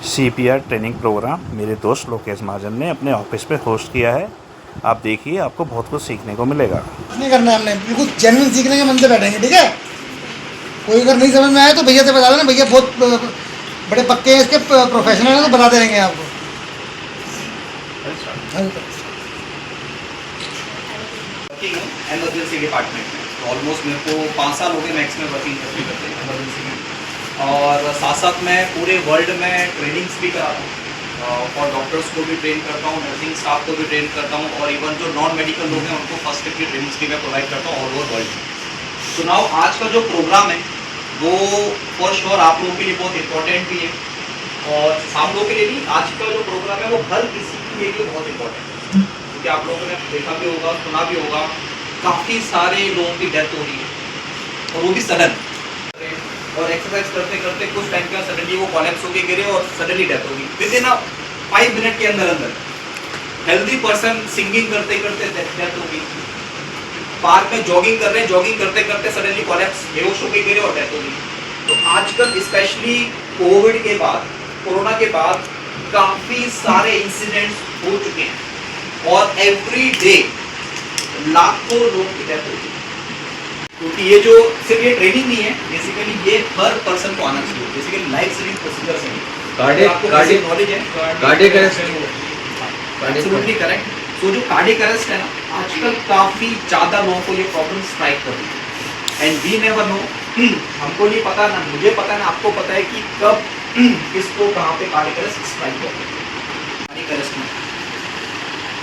CPR training programme मेरे दोस्त लोकेश महाजन ने अपने ऑफिस पे होस्ट किया है। आप देखिए, आपको बहुत कुछ सीखने को मिलेगा। नहीं करना है हमने, बिल्कुल जेन्युइन सीखने के मन से बैठेंगे, ठीक है। कोई अगर नहीं समझ में आए तो भैया से बता देना, भैया बहुत बड़े पक्के हैं, इसके प्रोफेशनल हैं, तो बताते रहेंगे आपको। एमरजेंसी डिपार्टमेंट में ऑलमोस्ट मेरे को 5 साल हो गए मैक्स में वर्किंग करते करते एमरजेंसी में, और साथ साथ मैं पूरे वर्ल्ड में ट्रेनिंग्स भी कराता हूँ। और डॉक्टर्स को भी ट्रेन करता हूँ, नर्सिंग स्टाफ को भी ट्रेन करता हूँ, और इवन जो नॉन मेडिकल लोग हैं उनको फर्स्ट एड की ट्रेनिंग्स भी मैं प्रोवाइड करता हूँ ऑल ओवर वर्ल्ड। तो नाउ आज का जो प्रोग्राम है वो फॉर श्योर आप लोगों के लिए बहुत इंपॉर्टेंट भी है, और आप लोगों के लिए भी आज का जो प्रोग्राम है वो हर किसी के लिए बहुत इंपॉर्टेंट है, क्योंकि आप लोगों ने देखा भी होगा, सुना भी होगा, काफ़ी सारे लोगों की डेथ हो रही है, और वो भी सडन। और एक्सरसाइज करते करते कुछ टाइम के बाद सडनली वो कॉलेप्स होके गिरे और सडनली डेथ होगी विद इन 5 मिनट के अंदर अंदर। हेल्दी पर्सन सिंगिंग करते करते डेथ होगी, पार्क में जॉगिंग कर रहे हैं, जॉगिंग करते करते सडनली कॉलेप्स, बेहोश होके गिरे और डेथ होगी। तो आजकल स्पेशली कोविड के बाद, कोरोना के बाद काफ़ी सारे इंसिडेंट्स हो चुके हैं, और एवरी डे लाखों लोगों की डेथ होती है। क्योंकि ये जो सिर्फ ये ट्रेनिंग नहीं है, बेसिकली ये हर पर्सन को आना चाहिए, बेसिकली लाइफ सेविंग प्रोसीजर से आपको बेसिक नॉलेज है। Cardiac arrest absolutely correct. तो जो कार्डियक अरेस्ट है ना, आजकल काफ़ी ज़्यादा लोगों को ये प्रॉब्लम स्ट्राइक कर रही है, एंड वी नेवर नो। हमको नहीं पता, ना मुझे पता, ना आपको पता है कि कब किसको कहाँ पे कार्डियक अरेस्ट स्ट्राइक हो। कार्डियक अरेस्ट में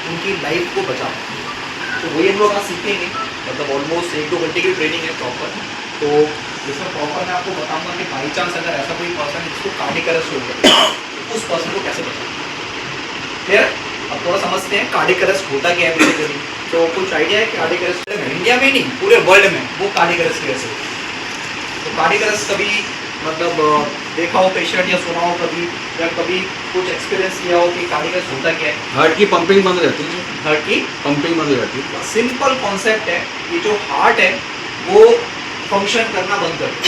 उनकी लाइफ को बचाओ, तो वही हम लोग आज सीखेंगे। मतलब ऑलमोस्ट 1-2 घंटे की ट्रेनिंग है प्रॉपर। तो इसमें प्रॉपर मैं आपको बताऊंगा कि बाई चांस अगर ऐसा कोई पर्सन है जिसको कार्डियक अरेस्ट हो गया, तो उस पर्सन को कैसे बचाएं। फिर अब थोड़ा समझते हैं कार्डियक अरेस्ट होता क्या है बेसिकली। तो कुछ आइडिया है कि कार्डियक अरेस्ट इंडिया में नहीं पूरे वर्ल्ड में वो कार्डियक अरेस्ट कैसे होता है। तो कार्डियक अरेस्ट कभी मतलब देखा हो पेशेंट या सुना हो कभी, या कभी कुछ एक्सपीरियंस किया हो कि कार्डियक अरेस्ट होता क्या है। हार्ट की पंपिंग बंद रहती है, हार्ट की पंपिंग बंद रहती है। सिंपल कॉन्सेप्ट है कि जो हार्ट है वो फंक्शन करना बंद कर दे।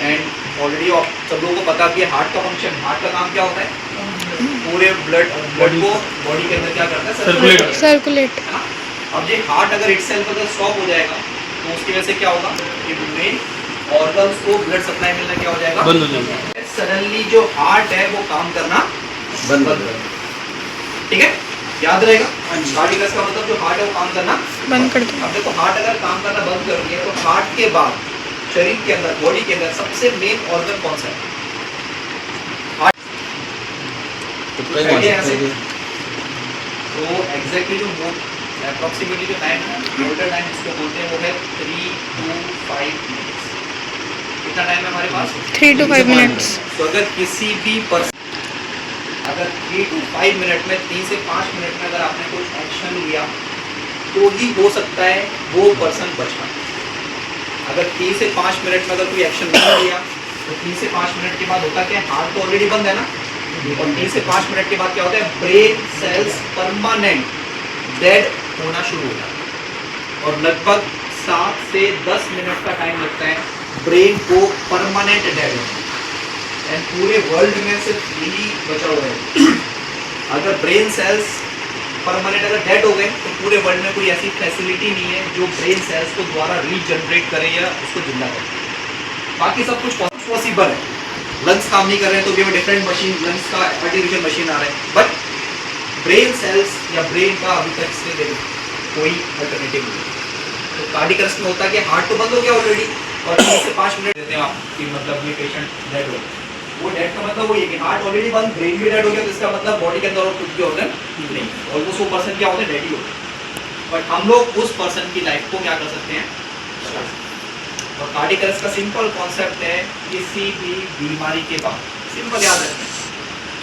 एंड ऑलरेडी सब लोगों को पता भी है हार्ट का फंक्शन, हार्ट का काम क्या होता है, पूरे ब्लड को बॉडी के अंदर क्या करता है, सर्कुलेट। है ना। अब ये हार्ट अगर इटसेल्फ अगर स्टॉप हो जाएगा तो उसकी वजह से क्या होगा कि मेन ऑर्गन्स को ब्लड सप्लाई मिलना क्या हो जाएगा, बंद हो जाएगा। सडनली जो हार्ट है वो काम करना बंद कर देगा। ठीक है, याद रहेगा। कार्डियक अरेस्ट का मतलब जो हार्ट है वो काम करना बंद कर दो। अब देखो हार्ट अगर काम करना बंद कर दिया तो हार्ट के बाद शरीर के अंदर, बॉडी के अंदर सबसे मेन ऑर्गन कौन सा है, हार्ट। तो एग्जैक्टली जो अप्रोक्सीमेटली जो टाइम है, मोटर टाइम जिसको बोलते हैं, वो है 3 to 5 मिनट्स। कितना टाइम है हमारे पास, 3 to 5 मिनट्स। तो अगर किसी भी पर्सन अगर 3 to 5 मिनट में, 3 से 5 मिनट में अगर आपने कोई एक्शन लिया तो ही हो सकता है वो पर्सन बच पाए। अगर 3 से 5 मिनट में अगर कोई एक्शन नहीं लिया तो 3 से 5 मिनट के बाद होता क्या है, हार्ट तो ऑलरेडी बंद है ना, और 3 से 5 मिनट के बाद क्या होता है, ब्रेन सेल्स परमानेंट डेड होना शुरू हो जाता है, और लगभग 7 से 10 मिनट का टाइम लगता है ब्रेन को परमानेंट डेड होने। एंड पूरे वर्ल्ड में सिर्फ यही बचा हुआ है। अगर ब्रेन सेल्स परमानेंट अगर डेड हो गए तो पूरे वर्ल्ड में कोई ऐसी फैसिलिटी नहीं है जो ब्रेन सेल्स को द्वारा रीजनरेट करे या उसको जिंदा करे। बाकी सब कुछ पॉसिबल है। लंग्स काम नहीं कर रहे हैं तो भी हमें डिफरेंट मशीन, लंग्स का आर्टिफिशियल मशीन आ रहा है, बट ब्रेन सेल्स या ब्रेन का अभी तक से कोई अल्टरनेटिव नहीं है। तो कार्डियक अरेस्ट में होता है कि हार्ट तो बंद हो गया ऑलरेडी, और 3 से 5 मिनट देते हैं आप कि मतलब ये पेशेंट डेड हो, वो डेड का मतलब वही है कि हार्ट ऑलरेडी बंद, ब्रेन भी डेड हो गया, तो इसका मतलब बॉडी के अंदर और कुछ भी ऑर्गन नहीं, ऑलमोस्ट वो पर्सन क्या होता है, डेड ही होता है। बट हम लोग उस पर्सन की लाइफ को क्या कर सकते हैं, बचा सकते हैं। और कार्डियक अरेस्ट का सिंपल कॉन्सेप्ट है, किसी भी बीमारी के बाद, सिंपल याद रखना है,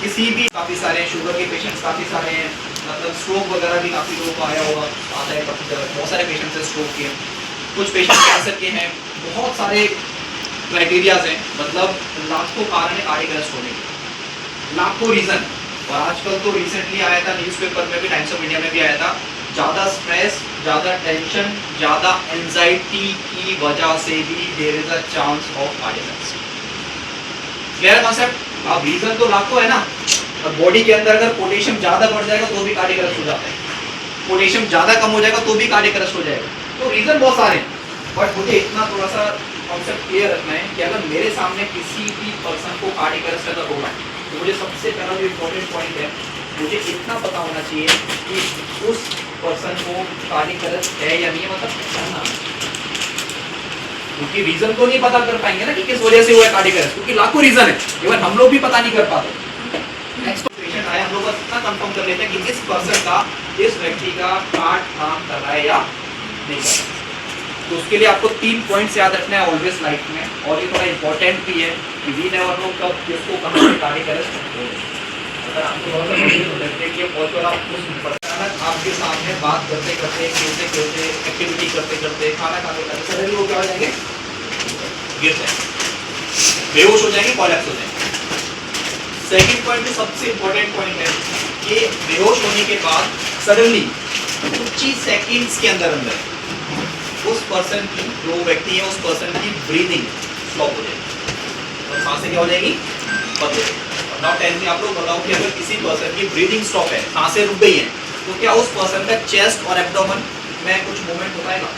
किसी भी, काफ़ी सारे शुगर के पेशेंट्स काफ़ी सारे हैं, मतलब स्ट्रोक वगैरह भी काफ़ी लोगों को आया होगा, आता है काफ़ी जगह, बहुत सारे पेशेंट्स हैं स्ट्रोक के, कुछ पेशेंट कैंसर के हैं, बहुत सारे क्राइटेरियाज हैं, मतलब लाखों कारण है कार्डियक अरेस्ट होने के, लाखों रीज़न। और आजकल तो रिसेंटली आया था न्यूज़पेपर में भी, टाइम्स ऑफ इंडिया में भी आया था, ज़्यादा स्ट्रेस, ज़्यादा टेंशन, ज़्यादा एंजाइटी की वजह से भी there is a chance of cardiac arrest. Clear concept. अब रीजन तो लाखों है ना। अब बॉडी के अंदर अगर पोटेशियम ज्यादा बढ़ जाएगा तो भी कार्डियक अरेस्ट हो जाता है, पोटेशियम ज्यादा कम हो जाएगा तो भी कार्डियक अरेस्ट हो जाएगा। तो रीजन बहुत सारे हैं, बट मुझे इतना थोड़ा सा कॉन्सेप्ट क्लियर रखना है कि अगर मेरे सामने किसी भी पर्सन को कार्डियक अरेस्ट अगर होगा तो मुझे सबसे पहला जो इम्पोर्टेंट पॉइंट है, मुझे इतना पता होना चाहिए कि उस पर्सन को कार्डियक अरेस्ट है या नहीं है, मतलब पहचानना। क्योंकि रीजन तो नहीं पता कर पाएंगे ना कि किस वजह से हुआ है कार्डियक अरेस्ट, क्योंकि लाखों रीजन है, इवन हम लोग भी पता नहीं कर पाते। नेक्स्ट पेशेंट आया, हम लोग बस इतना कंफर्म कर लेते हैं कि इस पर्सन का, इस व्यक्ति का हार्ट काम कर रहा है या नहीं कर रहा है। तो उसके लिए आपको 3 पॉइंट्स याद रखना है ऑलवेज लाइफ में, और ये थोड़ा इंपॉर्टेंट भी है कि वी नेवर नो कब किसको कहां से कार्डियक अरेस्ट हो। अगर आपको बहुत नॉलेज हो सकती है कि बहुत बार आप उस अचानक आपके सामने बात करते करते, खेलते खेलते, एक्टिविटी करते करते, खाना खाते खाते सडनली वो क्या हो जाएंगे, गिर जाएंगे, बेहोश हो जाएंगे, कोलैप्स हो जाएंगे। सेकंड पॉइंट जो सबसे इंपॉर्टेंट पॉइंट है कि बेहोश होने के बाद सडनली कुछ ही सेकंड्स के अंदर उस पर्सन की, जो व्यक्ति है उस पर्सन की ब्रीदिंग स्टॉप हो जाएगी और सांसें क्या हो जाएगी, बंद हो जाएगी। और नाउ टेल मी, आप लोग बताओ कि अगर किसी पर्सन की ब्रीदिंग स्टॉप है, सांसें रुक गई हैं, तो क्या उस पर्सन का चेस्ट और एब्डोमेन में कुछ मूवमेंट हो पाएगा?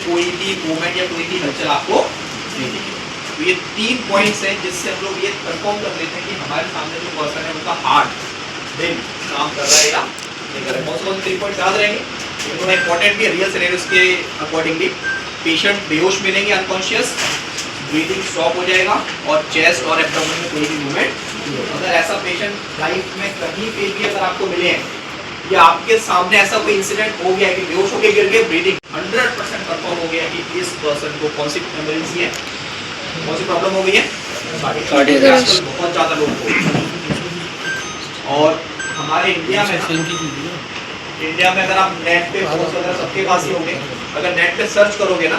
कोई भी मूवमेंट या कोई भी हलचल आपको नहीं दिखेगी। तो ये 3 पॉइंट्स हैं जिससे हम लोग ये कंफर्म कर लेते हैं कि हमारे सामने जो पर्सन है उनका हार्ट दिल काम कर रहा है या नहीं कर रहा है। कौन से 3 पॉइंट्स याद रहेंगे? ये थोड़ा इंपॉर्टेंट भी है रियल सिनेरियोस के अकॉर्डिंगली। पेशेंट बेहोश मिलेंगे, अनकॉन्शियस, ब्रीदिंग स्टॉप हो जाएगा और चेस्ट और एब्डोमेन में कोई भी मूवमेंट। अगर ऐसा पेशेंट लाइफ में कहीं पे भी अगर आपको मिले हैं या आपके सामने ऐसा कोई इंसिडेंट हो गया कि बेहोश होकर गिर गए, ब्रीदिंग 100% कंफर्म हो गया कि इस पर्सन को कौन सी इमरजेंसी है, कौन सी प्रॉब्लम हो गई है, कार्डियक अरेस्ट। बहुत ज़्यादा लोगों को, और हमारे इंडिया में अगर आप नेट पे पोस्ट वगैरह सबके पास ही होंगे, अगर नेट पे सर्च करोगे ना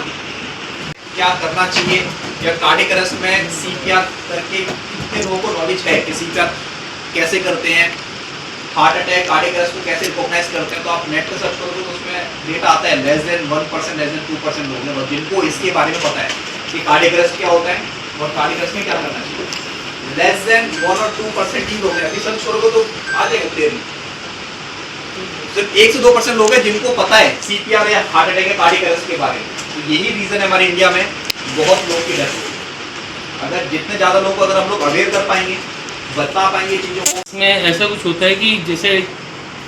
क्या करना चाहिए या कार्डियक अरेस्ट में सीपीआर करके कितने लोगों को नॉलेज है कि सीपीआर कैसे करते हैं, हार्ट अटैक कार्डियक अरेस्ट को कैसे रिकॉग्नाइज करते हैं, तो आप नेट पे सर्च करोगे तो उसमें डेटा आता है लेस देन 1%, लेस देन 2% लोग हैं जिनको इसके बारे में पता है कि कार्डियक अरेस्ट क्या होता है और कार्डियक अरेस्ट में क्या करना चाहिए। लेस देन 1 और 2% ही लोग हैं, अभी सर्च करोगे तो आ जाएगा क्लियरली। सिर्फ 1 से 2% लोग हैं जिनको पता है सीपीआर या हार्ट अटैक या कार्डियक अरेस्ट के बारे में। तो यही रीजन है हमारे इंडिया में बहुत लोग की डेथ होती है। अगर जितने ज़्यादा लोग को अगर हम लोग अवेयर कर पाएंगे, बता पाएंगे चीज़ों को। इसमें ऐसा कुछ होता है कि जैसे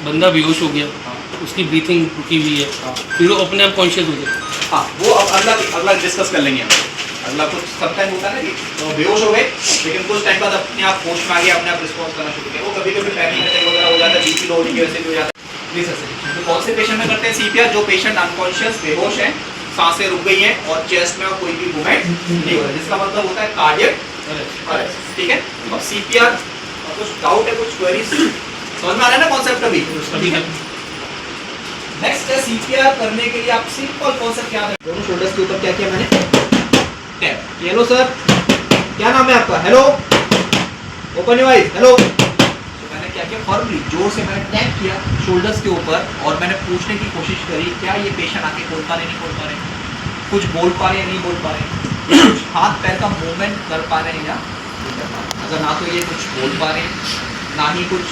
बंदा बेहोश हो गया, उसकी ब्रीथिंग रुकी हुई है, फिर वो अपने आप कॉन्शियस हो जाए। हाँ, वो अब अगला डिस्कस कर लेंगे हम। अगला कुछ सब टाइम होता है ना कि तो बेहोश हो गए लेकिन कुछ टाइम बाद अपने आप होश में आ गया, अपने आप रिस्पॉन्स करना शुरू किया। वो कभी कभी पैनिक अटैक वगैरह हो जाता है, बीपी लो होने की वजह से भी हो जाता है। तो कौन से पेशेंट में करते हैं सीपीआर? जो पेशेंट अनकॉन्शियस बेहोश है, सांसें रुक गई हैं और चेस्ट में कोई भी मूवमेंट नहीं हो रहा, जिसका मतलब होता है कार्डियक अरेस्ट। ठीक है, अब सीपीआर कुछ डाउट है, कुछ क्वेरीज समझ में आ रहा है ना कॉन्सेप्ट अभी? ठीक है, नेक्स्ट है सीपीआर करने के लिए आप सिंपल कॉन्सेप्ट याद रखें। दोनों शोल्डर्स के ऊपर क्या किया मैंने? टैप। हेलो सर, क्या नाम है आपका? Hello, open your eyes, hello. मैंने क्या किया, फर्मली जोर से मैंने टैप किया शोल्डर्स के ऊपर और मैंने पूछने की कोशिश करी क्या ये पेशेंट आके बोल पा रहे, नहीं बोल पा रहे, कुछ बोल पा रहे, नहीं बोल पा रहे, कुछ हाथ पैर का मूवमेंट कर पा रहे हैं या नहीं कर पा रहे। अगर ना तो ये कुछ बोल पा रहे हैं, ना ही कुछ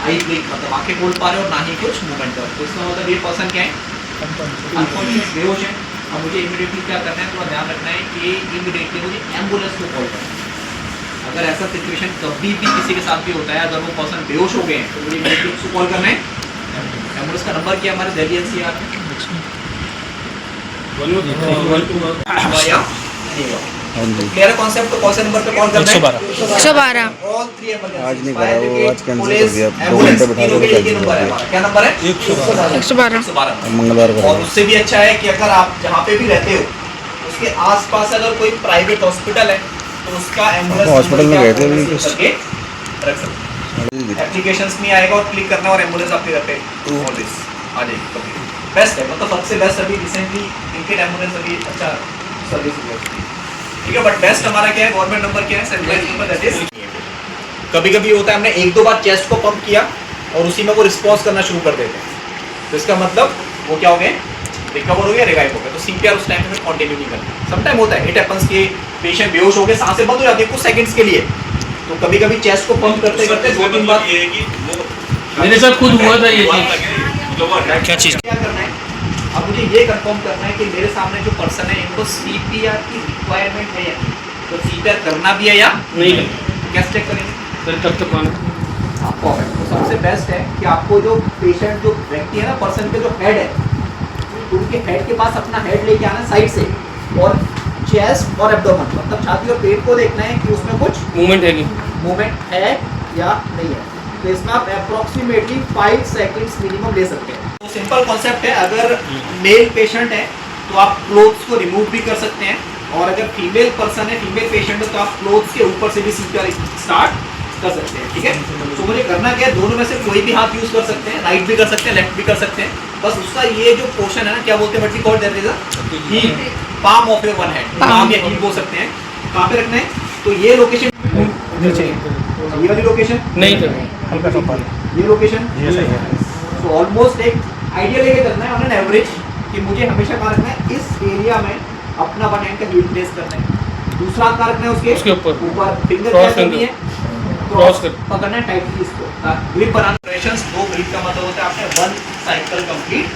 आई ब्लिंक मतलब आंखें बोल पा रहे हो, ना ही कुछ मूवमेंट कर, तो इसका मतलब ये पर्सन क्या है, अनकॉन्शियस बेहोश है। अब मुझे इमीडिएटली क्या करना है, थोड़ा ध्यान रखना है कि इमीडिएटली मुझे एम्बुलेंस को कॉल करना है। अगर ऐसा सिचुएशन कभी भी किसी के साथ भी होता है, अगर वो पर्सन बेहोश हो गए हैं तो मुझे इमीडिएटली उसको कॉल करना है। एम्बुलेंस का नंबर क्या है हमारे दिल्ली एनसीआर में? क्लियर है कॉन्सेप्ट? तो कौन से नंबर पे कॉल करना है? 112। आज नहीं करा वो, आज कैंसिल कर दिया। 2 घंटे बिठा के नंबर है हमारा, क्या नंबर है? 112। मंगलवार को। और उससे भी अच्छा है कि अगर आप जहाँ पे भी रहते हो उसके आसपास अगर कोई प्राइवेट हॉस्पिटल है तो उसका एम्बुलेंस हॉस्पिटल में गए थे अभी करके रख सकते। एप्लीकेशंस में आएगा और क्लिक करना और एम्बुलेंस आपके घर पे ऑलवेज आ जाएगी। बेस्ट है, मतलब सबसे बेस्ट अभी रिसेंटली इनकेट एम्बुलेंस अभी अच्छा सर्विस हुआ है। ठीक है, बट बेस्ट हमारा क्या है, गवर्नमेंट नंबर क्या है, सेंट्रलाइज्ड नंबर, दैट इज। कभी कभी होता है हमने 1-2 बार चेस्ट को पंप किया और उसी में वो रिस्पॉन्स करना शुरू कर देते हैं, तो इसका मतलब वो क्या हो गए, रिकवर हो गया, रिवाइव हो गया। तो सीपीआर उस टाइम में कंटिन्यू नहीं करना। सम टाइम होता है, इट हैपेंस कि पेशेंट बेहोश हो गए, सांसें बंद हो जाती है कुछ सेकंड्स के लिए, तो कभी कभी चेस्ट को पंप करते करते 2-3 बार मेरे साथ खुद हुआ था ये चीज। क्या चीज़? क्या करना है, अब मुझे ये कंफर्म करना है कि मेरे सामने जो पर्सन है इनको सीपीआर की रिक्वायरमेंट है या नहीं, तो सीपीआर करना भी है या नहीं कैसे चेक करेंगे? सर तब तक आना आपको तो सबसे बेस्ट है कि आपको जो पेशेंट जो व्यक्ति है ना, पर्सन के जो हेड है, उनके हेड के पास अपना हेड लेके आना साइड से, और चेस्ट और एब्डोमेन मतलब छाती और पेट को देखना है कि उसमें कुछ मूवमेंट है कि मूवमेंट है या नहीं है। तो इसमें आप अप्रोक्सीमेटली 5 सेकंड्स मिनिमम ले सकते हैं। तो सिंपल कॉन्सेप्ट है, अगर मेल पेशेंट है तो आप क्लोथ्स को रिमूव भी कर सकते हैं, और अगर फीमेल पर्सन है, फीमेल पेशेंट है, तो आप क्लोथ्स के ऊपर से भी सीपीआर स्टार्ट कर सकते हैं। ठीक है, तो मुझे करना क्या है, दोनों में से कोई भी हाथ यूज कर सकते हैं, राइट भी कर सकते हैं, लेफ्ट भी कर सकते हैं। बस उसका ये जो पोर्शन है ना, क्या बोलते हैं, what we call that is a heel, palm of your one hand, palm या हील बोल सकते हैं। कहाँ पे रखना है, तो ये लोकेशन नीचे, ये वाली लोकेशन नहीं सर, हल्का सा ऊपर, ये लोकेशन, ये सही है। तो ऑलमोस्ट एक आइडिया लेके चलना है ऑन एन एवरेज कि मुझे हमेशा कहाँ रखना है, इस एरिया में अपना वन हैंड का हील प्लेस करना है। दूसरा कहाँ रखना है, उसके ऊपर फिंगर क्या करनी है, क्रॉस पकड़ना है टाइटली इसको, ग्रिप बनाना। ऑपरेशंस 2 ग्रिप का मतलब होता है आपने 1 साइकिल कंप्लीट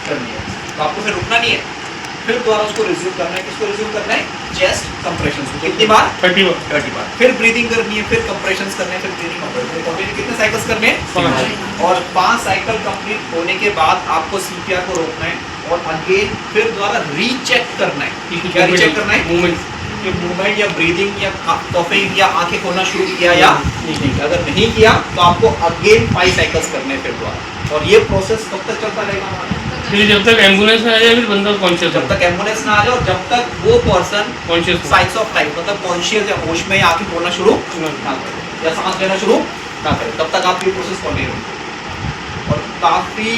करनी है, तो आपको फिर रुकना नहीं है, फिर दोबारा उसको रिज्यूम करना है। किसको रिज्यूम करना है, चेस्ट कंप्रेशंस को कितनी बार, 30 बार, फिर ब्रीदिंग करनी है, फिर कंप्रेशंस करने हैं, फिर ब्रीदिंग कंप्रेशन, कितने साइकिल्स करने हैं, 5, और 5 साइकिल कंप्लीट होने के बाद आपको सीपीआर को रोकना है, और अगेन फिर दोबारा रीचेक करना है। क्या रीचेक करना है, मूवमेंट कि मूवमेंट या ब्रीदिंग या कॉफिंग या आंखें खोलना शुरू किया या नहीं। अगर नहीं किया तो आपको अगेन 5 साइकिल्स करने हैं फिर दोबारा, और ये प्रोसेस कब तक चलता रहेगा हमारा, फिर जब तक एम्बुलेंस में आ जाए, फिर बंदा कॉन्शियस जब तक एम्बुलेंस ना आ जाए, और जब तक वो person conscious science of life मतलब कॉन्शियस या होश में या आंखें खोलना शुरू ना करे या सांस लेना शुरू ना करे, तब तक आप ये प्रोसेस कंटिन्यू करें। और काफ़ी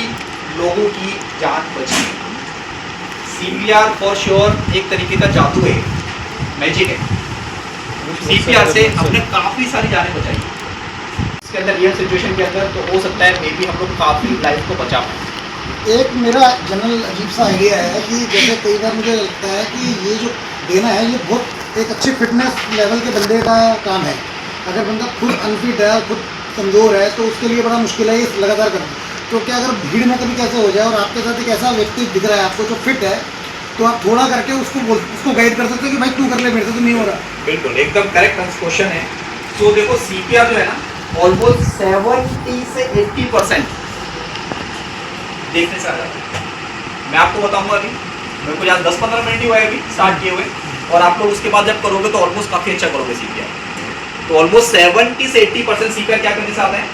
लोगों की जान बची। सीपीआर फॉर श्योर एक तरीके का जादू है, मैजिक है। सीपीआर से हमने काफ़ी सारी जानें बचाई। इसके अंदर रियल सिचुएशन के अंदर तो हो सकता है मे बी हम लोग काफ़ी लाइफ को बचा पाए। एक मेरा जनरल अजीब सा आइडिया है कि जैसे कई बार मुझे लगता है कि ये जो देना है ये बहुत एक अच्छे फिटनेस लेवल के बंदे का काम है। अगर बंदा खुद अनफिट है, खुद कमज़ोर है, तो उसके लिए बड़ा मुश्किल है ये लगातार करना। तो क्या अगर भीड़ में कभी कैसे हो जाए और आपके साथ एक ऐसा व्यक्ति दिख रहा है आपको जो फिट है, तो आप थोड़ा करके उसको गाइड कर सकते हो कि भाई तू कर ले, मेरे से तो नहीं हो रहा। बिल्कुल एकदम करेक्ट क्वेश्चन है। तो देखो सीपीआर जो है ना, ऑलमोस्ट 70 से 80% देखने से आ जाता है। मैं आपको बताऊंगा अभी, मेरे को यहाँ 10-15 मिनट ही हुआ है अभी स्टार्ट किए हुए, और आप लोग उसके बाद जब करोगे तो ऑलमोस्ट काफ़ी अच्छा करोगे सीपीआर। तो ऑलमोस्ट 70 से 80% सीपीआर क्या करने से आता है,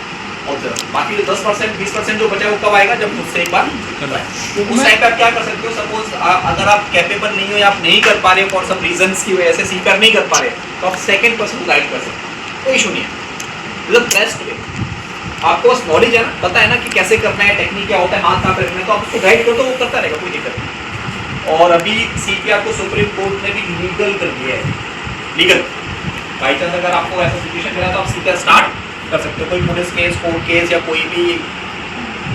ऑब्जर्व। बाकी जो 10% 20% जो बचा है वो कब आएगा, जब मुझसे एक बार उस टाइम पे आप क्या कर सकते हो, सपोज अगर आप कैपेबल नहीं हो या आप नहीं कर पा रहे हो फॉर सम रीजंस की वजह से सीपीआर नहीं कर पा रहे, तो आप सेकंड पर्सन को गाइड कर सकते हो, कोई इशू नहीं है। द बेस्ट वे, आपको बस नॉलेज है ना, पता है ना कि कैसे करना है, टेक्निक क्या होता है, हाथ कहाँ पे रखना है, तो आप उसको गाइड करो तो वो करता रहेगा, कोई दिक्कत नहीं। और अभी सीपीआर को सुप्रीम कोर्ट ने भी लीगल कर दिया है, लीगल। बाई चांस अगर आपको ऐसा सिचुएशन मिला तो आप सीपीआर स्टार्ट कर सकते हो, कोई पुलिस केस, कोर्ट केस या कोई भी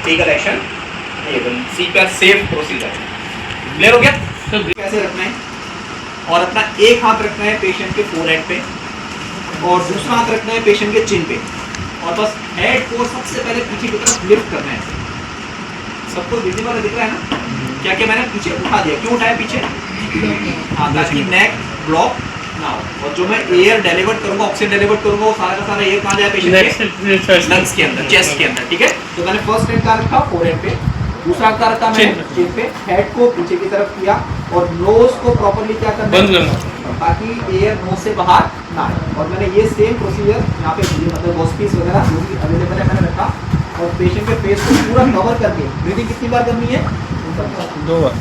लीगल एक्शन नहीं है। सीपीआर सेफ प्रोसीजर है। क्लियर हो गया? तो कैसे रखना है, और अपना एक हाथ रखना है पेशेंट के फोरहेड पे, और दूसरा हाथ रखना है पेशेंट के चिन पे, और बस हेड को सबसे पहले पीछे की तरफ लिफ्ट करना है। सबको विजिबल दिख रहा है ना, क्या क्या मैंने पीछे उठा दिया, क्यों उठाया पीछे, हाँ, ताकि नेक ब्लॉक ना हो, और जो मैं एयर डिलीवर करूंगा, ऑक्सीजन डिलीवर करूंगा, वो सारा का सारा एयर कहाँ जाए, पेशेंट के लंग्स के अंदर, चेस्ट के अंदर। ठीक है, तो मैंने फर्स्ट हेड का रखा फोरहेड पे, दूसरा का रखा मैंने चिन पे, हेड को पीछे की तरफ किया, और नोज को प्रॉपर्ली क्या करना बंद करना, ताकि एयर नोज से बाहर ना आए। और मैंने ये सेम प्रोसीजर यहाँ पे मतलब हॉस्पिस वगैरह जो भी अवेलेबल है मैंने रखा, और पेशेंट के फेस को पूरा कवर करके ब्रीदिंग कितनी बार करनी है, 2 बार।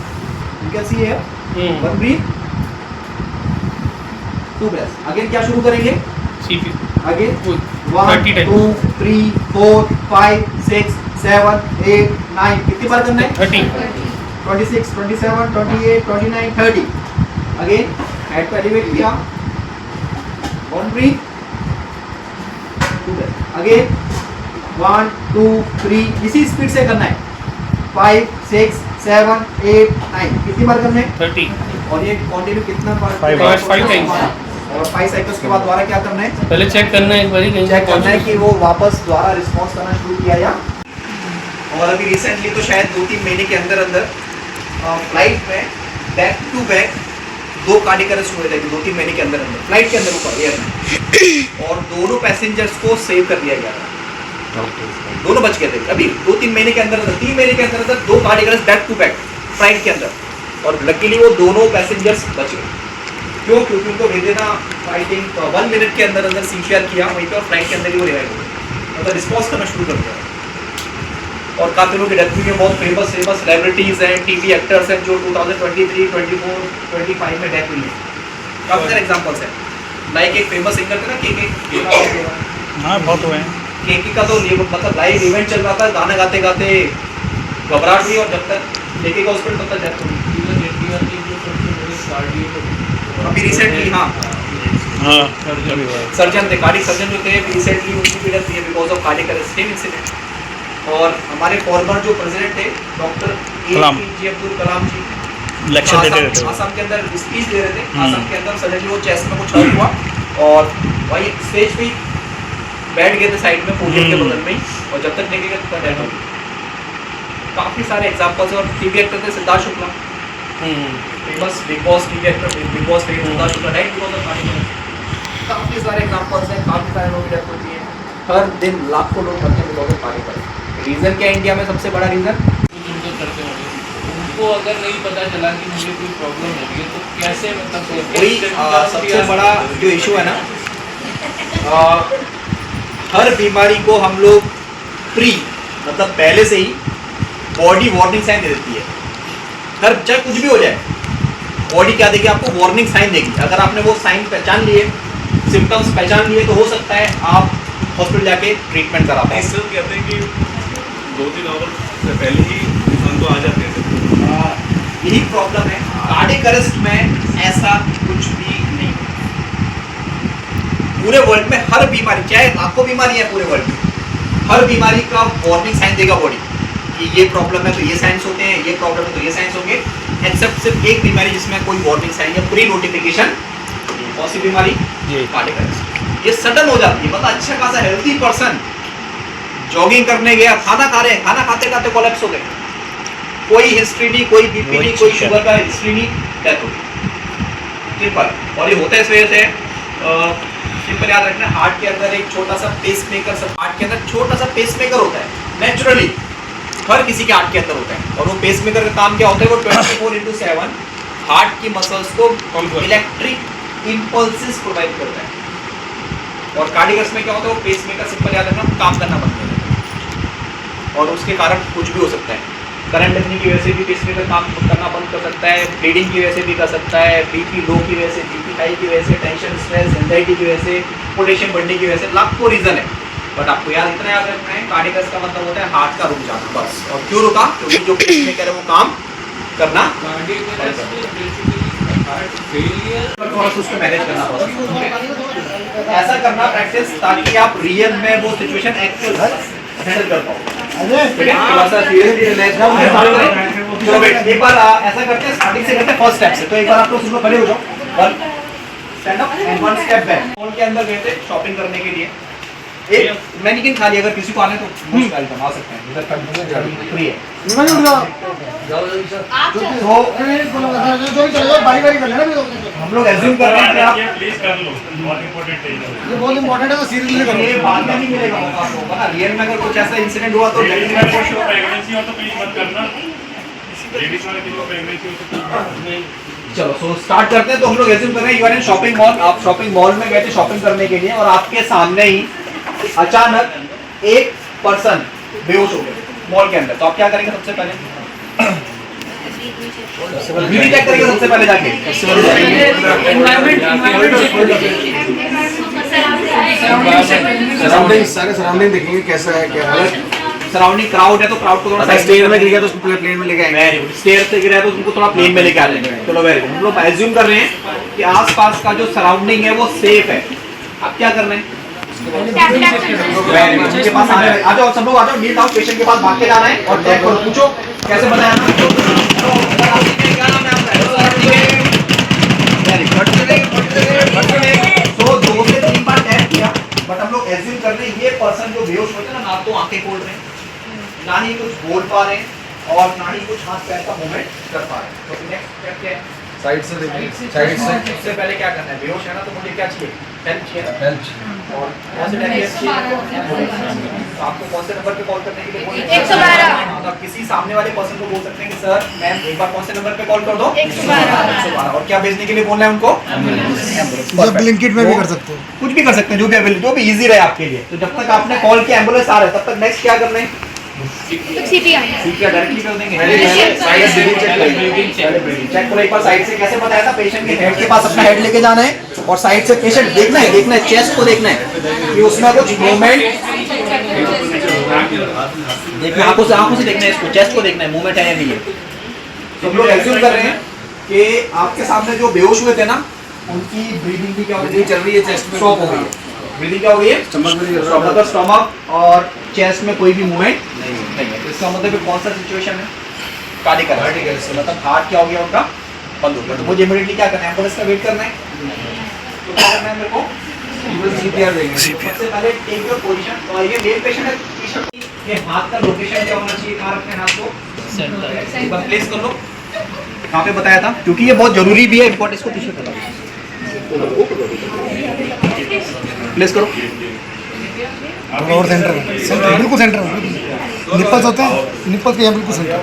You can see here, 1 breathe 2 breath. Again क्या शुरू करेंगे, सीपीआर अगेन 30 1 2 3 4 5 6 7 8 9, कितनी बार करना है, 30 26 27 28 29 30। अगेन हेड को एलिवेट किया, 1 ब्रीथ 2 ब्रेथ। अगेन 1 2 3, इसी स्पीड से करना है, 5 6 7 8 9, कितनी बार करना है, 30 और ये कंटिन्यू कितना बार, 5 times। और 5 साइकिल्स के बाद दोबारा क्या करना है, पहले चेक करना है एक बार कहीं चेक करना है कि वो वापस दोबारा रिस्पॉन्स करना शुरू किया या। और अभी रिसेंटली तो शायद 2-3 महीने के अंदर अंदर फ्लाइट में back to back 2 cardiac arrest हुए थे 2-3 महीने के अंदर अंदर, फ्लाइट के अंदर ऊपर एयर में, और दोनों पैसेंजर्स को सेव कर दिया गया था, दोनों बच गए थे अभी 2-3 महीने के अंदर अंदर, 3 महीने के अंदर अंदर 2 cardiac arrest back to back flight के अंदर, और लकीली वो दोनों पैसेंजर्स बच गए। क्यों? क्योंकि उनको भेजे ना आई थिंक 1 मिनट के अंदर अंदर सीसीआर किया वहीं पर, और फ्लाइट के अंदर ही वो रिवाइव हो गए, मतलब रिस्पॉन्स करना शुरू कर दिया। और काफ़ी लोगों की डेथ हुई है, बहुत फेमस सेलिब्रिटीज़ हैं, टीवी एक्टर्स हैं जो 2023, 24, 25 में डेथ हुई है। काफ़ी सारे एग्जाम्पल्स हैं, लाइक एक फेमस सिंगर थे ना के हाँ बहुत हुए हैं। केके का तो मतलब लाइव इवेंट चल रहा था, गाना गाते गाते घबराहट हुई, और जब तक केके का हॉस्पिटल तब तक डेथ हुई। अभी रिसेंटली हाँ सर्जन थे, कार्डियक सर्जन जो थे, रिसेंटली उनकी भी डेथ हुई है because of cardiac arrest, same incident. और हमारे फॉर्मर जो प्रेसिडेंट थे डॉक्टर APJ अब्दुल कलाम जी, लेक्चर देते रहते हैं। आसाम के अंदर स्पीच दे रहे थे, आसाम के अंदर सडनली वो चेस्ट में कुछ हर्ट हुआ और वही स्टेज पे बैठ गए थे साइड में पोडियम के बगल में ही, और जब तक नहीं गए तब तक डेथ हो गई। काफ़ी सारे एग्जाम्पल्स हैं। और टीवी एक्टर थे Siddharth Shukla, famous big boss TV actor, big boss famous Siddharth Shukla, right because of cardiac. काफ़ी सारे एग्जाम्पल्स हैं, काफ़ी सारे लोगों की डेथ होती है हर दिन, लाखों लोग मरते हैं बिकॉज ऑफ कार्डियक। रीज़न क्या है इंडिया में सबसे बड़ा रीज़न? उनको अगर नहीं पता चला कि मुझे कोई प्रॉब्लम हो रही है तो कैसे मतलब वही सबसे बड़ा जो इशू है ना, हर बीमारी को हम लोग मतलब पहले से ही बॉडी वार्निंग साइन दे देती है। हर चाहे कुछ भी हो जाए, बॉडी क्या देगी आपको? वार्निंग साइन देगी। अगर आपने वो साइन पहचान लिए, सिम्टम्स पहचान लिए, तो हो सकता है आप हॉस्पिटल जाके ट्रीटमेंट करा पाए। सर कहते हैं कि 2-3 आवर से पहले ही इंसान को आ जाते हैं। यही प्रॉब्लम है कार्डियक अरेस्ट में, ऐसा कुछ भी नहीं। पूरे वर्ल्ड में हर बीमारी, चाहे लाखों बीमारी है पूरे वर्ल्ड में, हर बीमारी का वार्निंग साइन देगा बॉडी कि ये प्रॉब्लम है तो ये साइंस होते हैं, ये प्रॉब्लम है तो ये साइंस होंगे, एक्सेप्ट सिर्फ एक बीमारी जिसमें कोई वार्निंग साइन या प्री नोटिफिकेशन। कौन सी बीमारी? Cardiac arrest. ये सडन हो जाती है, मतलब अच्छा खासा हेल्थी पर्सन जॉगिंग करने गया, खाना खा रहे हैं, खाना खाते खाते कोलैप्स हो गए, कोई हिस्ट्री नहीं, कोई बीपी नहीं, कोई शुगर का हिस्ट्री नहीं, डेथ हो गई, सिंपल। और ये होता है इस वजह से, सिंपल याद रखना, हार्ट के अंदर एक छोटा सा पेस मेकर, सब हार्ट के अंदर छोटा सा पेस मेकर होता है नेचुरली, हर किसी के हार्ट के अंदर होता है। और वो पेस मेकर का काम क्या होता है? वो 24/7 हार्ट की मसल्स को इलेक्ट्रिक इम्पल्सेस प्रोवाइड करता है। और कार्डियक में क्या होता है? वो पेस मेकर, सिंपल याद रखना, काम करना बंद कर देता है, और उसके कारण कुछ भी हो सकता है। करंट लगने की वजह से भी पेस मेकर काम करना बंद कर सकता है, ब्लीडिंग की वजह से भी कर सकता है, बीपी लो की वजह से, बीपी हाई की वजह से, टेंशन, स्ट्रेस, एंजाइटी की वजह से, पोटेशियम बढ़ने की वजह से, लाखों रीजन है। बट आपको इतना याद रखना है, कार्डियक का मतलब होता है हार्ट का रुक जाना, बस। और क्यों रुका? क्योंकि जो पेस मेकर है वो काम करना, उसको मैनेज करना पड़ता। ऐसा करना प्रैक्टिस ताकि आप रियल में वो सिचुएशन एक्चुअल हैंडल कर पाओ। थोड़ा सा सीरियसली रिलैक्स हो, चलो वेट, एक बार ऐसा करते हैं, स्टार्टिंग से करते हैं फर्स्ट स्टेप से। तो एक बार आप लोग सुनो, खड़े हो जाओ, 1 stand up and 1 step back. Mall के अंदर गए थे शॉपिंग करने के लिए, एक मैनिक्विन खाली, अगर किसी को आने तो मोस्ट वेलकम, आ सकते हैं, इधर फ्री है। निकल उठ जाओ, जो चलेगा बारी कर लेना। हम लोग एज्यूम कर रहे हैं कि आप प्लीज कर लो, बहुत इंपॉर्टेंट है ये बहुत इंपॉर्टेंट है, तो सीरियसली करो। ये बाद में नहीं मिलेगा मौका आपको, ना रियल में अगर कुछ ऐसा इंसिडेंट हुआ तो प्रेगनेंसी हो तो प्लीज मत करना, लेडीज वाले किसी को प्रेगनेंसी हो तो प्लीज। चलो सो स्टार्ट करते हैं। तो हम लोग एज्यूम कर रहे हैं you are in shopping mall, आप शॉपिंग मॉल में गए थे शॉपिंग करने के लिए, और आपके सामने ही अचानक एक पर्सन बेहोश हो गया मॉल के अंदर। तो आप क्या करेंगे? सबसे पहले बीवी चेक करेंगे, सबसे पहले जाके सराउंडिंग, सारे सराउंडिंग देखेंगे कैसा है, क्या है। सराउंडिंग क्राउड है तो क्राउड को थोड़ा अगर स्टेयर में गिर गया तो उसको प्लेन में लेके आएंगे। Very good. स्टेयर से गिरा है तो उनको थोड़ा प्लेन में लेके आ जाएंगे। चलो वेरी गुड। हम लोग एज्यूम कर रहे हैं कि आसपास का जो सराउंडिंग है वो सेफ है। आप क्या कर रहे हैं? Very good. उनके पास आ जाओ, सब लोग आ जाओ, नील डाउन, पेशेंट के पास भाग के जाना है और चेक करो, पूछो कैसे बताया ना। क्या नाम है आपका? Very good. एज्यूम कर रहे हैं ये पर्सन जो बेहोश होते हैं ना तो आंखें खोल रहे हैं, ना ही कुछ बोल पा रहे हैं और ना ही कुछ हाथ पैर का मूवमेंट कर पा रहे हैं। तो नेक्स्ट स्टेप क्या है? साइड से देखिए, साइड से सबसे पहले क्या करना है? बेहोश है ना तो मुझे क्या चाहिए? हेल्प चाहिए। हेल्प। और कौन से टाइप की चाहिए? तो आपको कौन से नंबर पे कॉल करने के लिए बोल रहे हैं? 112। आप किसी सामने वाले पर्सन को बोल सकते हैं कि सर मैम एक बार कौन से नंबर पे कॉल कर दो? 112। और क्या भेजने के लिए बोलना है उनको? जब ब्लिंकिट में भी कर सकते हो, कुछ भी कर सकते हैं, जो भी इजी रहे आपके लिए। तो जब तक आपने कॉल किया एम्बुलेंस आ रहा है तब तक नेक्स्ट क्या करना है? सीटी आएगा। सीट डायरेक्टली कर देंगे। साइड से भी चेक करो एक बार साइड से। कैसे बताया था? पेशेंट के हेड के पास अपना हेड लेके जाना है और साइड से पेशेंट देखना है चेस्ट को देखना है कि उसमें कुछ मूवमेंट देखना, आंखों से देखना है, इसको चेस्ट को देखना है मूवमेंट है या नहीं है। तो हम लोग एज्यूम कर रहे हैं कि आपके सामने जो बेहोश हुए थे ना उनकी ब्रीदिंग भी क्या हो रही है? चल रही है, चेस्ट में स्टॉप हो गई है। ब्रीदिंग क्या हो गई है? मतलब स्टमक और चेस्ट में कोई भी मूवमेंट नहीं है। तो इसका मतलब कौन सा सिचुएशन है? Cardiac arrest. मतलब हार्ट क्या हो गया उनका? बंद हो गया। तो मुझे इमीडिएटली क्या करना है? एम्बुलेंस का वेट करना है। तो क्या करना है मेरे को? सीपीआर देंगे। सबसे पहले टेक योर पोजीशन। और ये मेल पेशेंट है, टी-शर्ट ये हाथ का लोकेशन क्या होना चाहिए? कहाँ रखना है हाथ को? एक बार प्लेस कर लो। कहाँ पे बताया था? क्योंकि ये बहुत जरूरी भी है, इंपॉर्टेंट। इसको टी-शर्ट हटाओ, प्लेस करो। और सेंटर बिल्कुल सेंटर में निप्पल्स होते हैं, निप्पल्स के यहाँ बिल्कुल सेंटर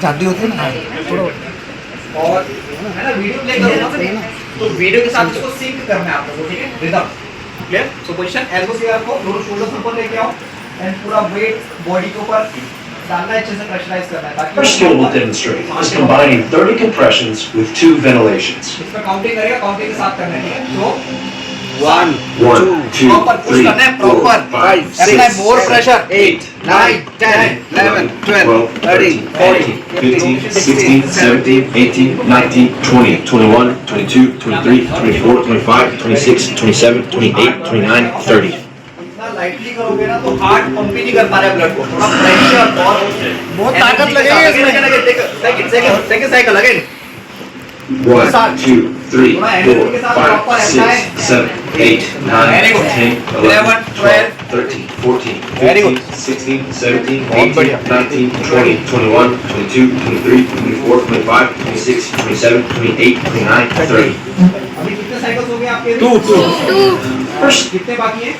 झाड़ी होती है ना थोड़ा। और है ना वीडियो प्ले करो ना, तो वीडियो के साथ इसको सिंक करना है आप लोगों को, ठीक है? Rhythm clear. सो पोजीशन एल्बो से आपको दोनों शोल्डर ऊपर लेके आओ एंड पूरा वेट बॉडी के ऊपर डालना है, अच्छे से प्रेशराइज करना है ताकि First skill we'll demonstrate is combining 30 compressions with 2 ventilations. इसमें काउंटिंग करेगा, काउंटिंग के साथ करना है, ठीक है? तो 1, 2, प्रॉपर पुश 3, करना है, 4, प्रॉपर 5, करना है, 6, मोर प्रेशर 8, 9, 10, 11, 12, 13, 14, 15, 16, 17, 18, 19, 20, 21, 22, 23, 24, 25, 26, 27, 28, 29, 30. इतना लाइटली करोगे ना तो हार्ट पंप ही नहीं कर पा रहा है ब्लड को, थोड़ा प्रेशर और बहुत ताकत लगेगी इसमें। Second cycle again 1, 2, 3, 4, 5, 6, 7, 8, 9, 10, 11, 12, 13, 14, 15, 16, 17, 18, 19, 20, 21, 22, 23, 24, 25, 26, 27, 28, 29, 30. अभी कितने साइकिल्स हो गए आपके? 2 कितने बाकी हैं?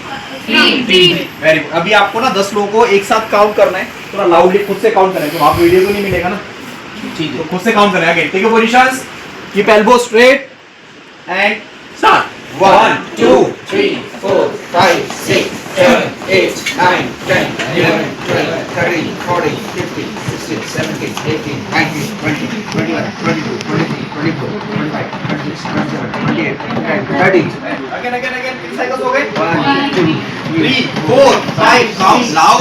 3 वेरी गुड। अभी आपको ना 10 लोगों को एक साथ काउंट करना है, थोड़ा लाउडली खुद से काउंट करना है, तो आप वीडियो को नहीं मिलेगा ना, ठीक है? तो खुद से काउंट करना है। Take your positions, keep elbow straight and start. 1, 2, 3, 4, 5, 6, 7, 8, 9, 10, 11, 12, 13, 14, 15, 16, 17, 18, 19, 20, 21, 22, 23, 24, 25, 26, 27, 28, 29, 30. Again कितने साइकिल्स हो गए? 1, 2, 3, 4, 5 count loud.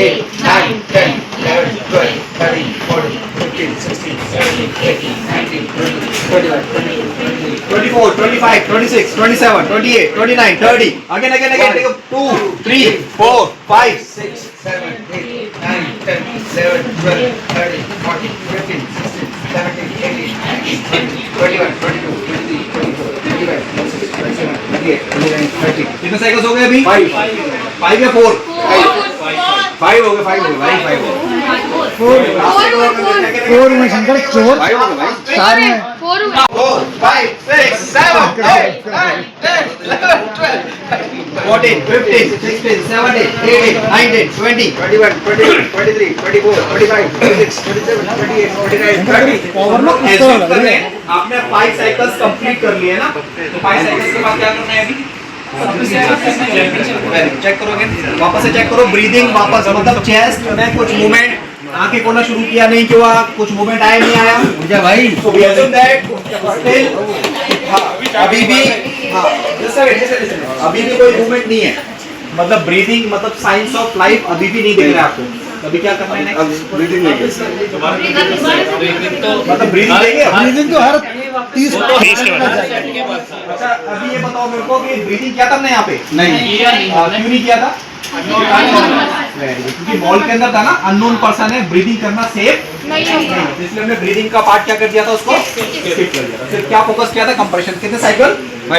8, 9, 10, 11, 12, 13, 14, 15, 16, 17, 18, 19, 20, 21, 22, 23, 24, 25, 26, 27, 28, 29, 30. Again. Take up 2, 3, 4, 5, 6, 7, 8, 9, 10, 11, 12, 13, 14, 15, 16, 17, 18, 19, 20, 21, 22, 23, 24, 25, 26, 27, 28, 29, 30. कितने साइकिल्स हो गए अभी? 5 या 4? 5 हो गए, 5 हो गए भाई, 5 हो गए। 4 में शंकर चोर 5 हो गए भाई। 4 में 4 4, 5, 6, 7, 8, 9, 10, 11, 12, 14, 15, 16, 17, 18, 19, 20. 21, 22, 23, 24, 25, 26, 27, 28, 29, 30. हम एज्यूम कर रहे हैं आपने 5 साइकिल्स कंप्लीट कर लिए ना, तो 5 साइकिल्स के बाद क्या करना है अभी? चेक करोगे, वापस से चेक करो ब्रीदिंग, वापस मतलब चेस्ट में कुछ मूवमेंट, आंखें खोलना शुरू किया नहीं किया, कुछ मूवमेंट आया नहीं आया पूजा भाई, तो वी एज्यूम दैट स्टिल अभी भी अभी भी कोई मूवमेंट नहीं है, मतलब ब्रीदिंग मतलब साइंस ऑफ लाइफ अभी भी नहीं दिख रहा है आपको। अभी क्या करना है नेक्स्ट? ब्रीदिंग नहीं मतलब ब्रीदिंग देंगे ब्रीदिंग तो हर 30 अच्छा अभी ये बताओ मेरे को कि ब्रीदिंग किया था हमने यहाँ पे? नहीं, क्यों नहीं किया था? क्योंकि मॉल के अंदर था ना, अननोन पर्सन है, ब्रीदिंग करना सेफ नहीं है, इसलिए हमने ब्रीदिंग का पार्ट क्या कर दिया था, उसको स्किप कर दिया था। फिर क्या फोकस किया था? कंप्रेशन। कितने साइकिल? 5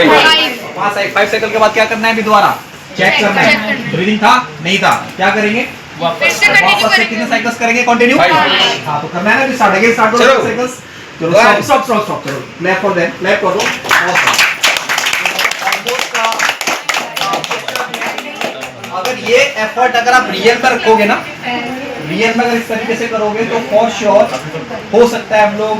5 साइकिल के बाद क्या करना है अभी दोबारा? चेक करना है। ब्रीदिंग था नहीं था, क्या करेंगे फिर से कंटिन्यू वापस से कितने करेंगे। साइकिल्स करेंगे कंटिन्यू? हाँ तो करना है ना, स्टार्ट अगेन, स्टार्ट करो साइकिल्स। चलो स्टॉप स्टॉप स्टॉप, चलो क्लैप फॉर देम, क्लैप कर दो। अगर ये एफर्ट अगर आप रियल में रखोगे ना, रियल में अगर इस तरीके से करोगे तो फॉर श्योर हो सकता है हम लोग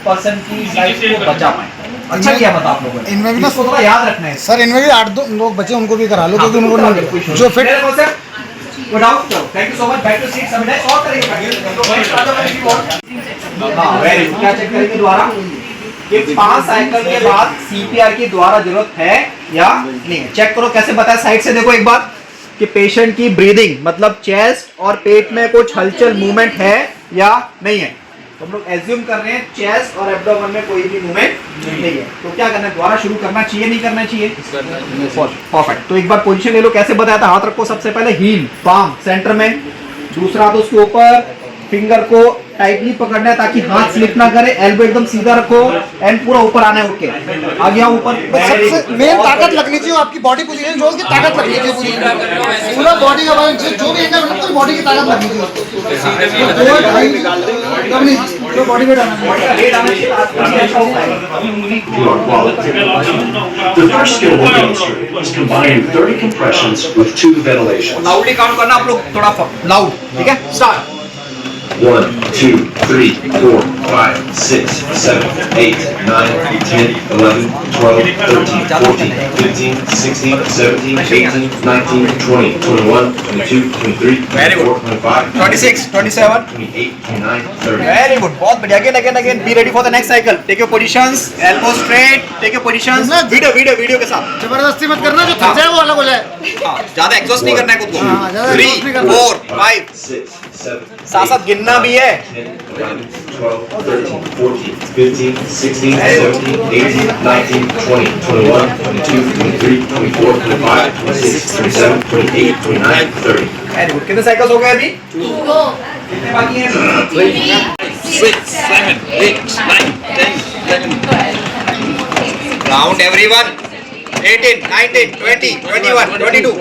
पर्सन की लाइफ को बचा पाए। अच्छा किया बता आप लोगों ने, इनमें भी ना इसको थोड़ा याद रखना है। सर इनमें भी 8 लोग बचे, उनको भी करा लो, क्योंकि उनको नहीं जो fit good out, thank you so much, back to seat, submit और करेंगे। हां वेरी गुड, क्या चेक करेंगे दोबारा कि 5 साइकिल के बाद सीपीआर की दोबारा जरूरत है या नहीं है। चेक करो कैसे बताया, साइड से देखो एक बार कि पेशेंट की ब्रीदिंग मतलब चेस्ट और पेट में कुछ हलचल मूवमेंट है या नहीं है। तो हम लोग एज्यूम कर रहे हैं चेस्ट और एब्डोमेन में कोई भी मूवमेंट नहीं है। तो क्या करना है, दोबारा शुरू करना चाहिए नहीं करना चाहिए? परफेक्ट। तो एक बार पोजीशन ले लो, कैसे बताया था, हाथ रखो सबसे पहले हील पाम सेंटर में, दूसरा हाथ उसके ऊपर, फिंगर को टाइटली पकड़ना है ताकि हाथ स्लिप ना करे, एल्बो एकदम सीधा रखो एंड पूरा ऊपर आना है, उठ के आ गया ऊपर। सबसे मेन ताकत लगनी चाहिए आपकी बॉडी पोजीशन, जो उसकी ताकत लगनी चाहिए पूरा बॉडी का जो भी एंगल है, बॉडी की ताकत लगनी चाहिए। तो बॉडी वेट आना You are qualified. The first skill we'll demonstrate is combining 30 compressions with 2 ventilations. Loudly count करना आप लोग, थोड़ा लाउड, ठीक है? स्टार्ट। 1, 2, 3, 4, 5, 6, 7, 8, 9, 10, 11, 12, 13, 14, 15, 16, 17, 18, 19, 20, 21, 22, 23, 24, 25, 26, 27, 28, 29, 30. वेरी गुड, बहुत बढ़िया। Again be ready for the next cycle. Take your positions, elbow straight, take your positions. Video के साथ जबरदस्ती मत करना, जो थक जाए वो अलग हो जाए। हाँ, ज्यादा एग्जॉस्ट नहीं करना है खुद को। हाँ, ज्यादा 3, exhaust नहीं करना। 4, 5, 6, 7, साथ साथ गिनना भी है। 10, 11, 12, 13, 14, 15, 16, 17, 18, 19, 20, 21, 22, 23, 24, 25, 26, 27, 28, 29, 30. Very good. कितने साइकिल्स हो गए अभी? कितने बाकी हैं? 6, 7, 8, 9, 10, 11. Round everyone. 18, 19, 20, 21, 22.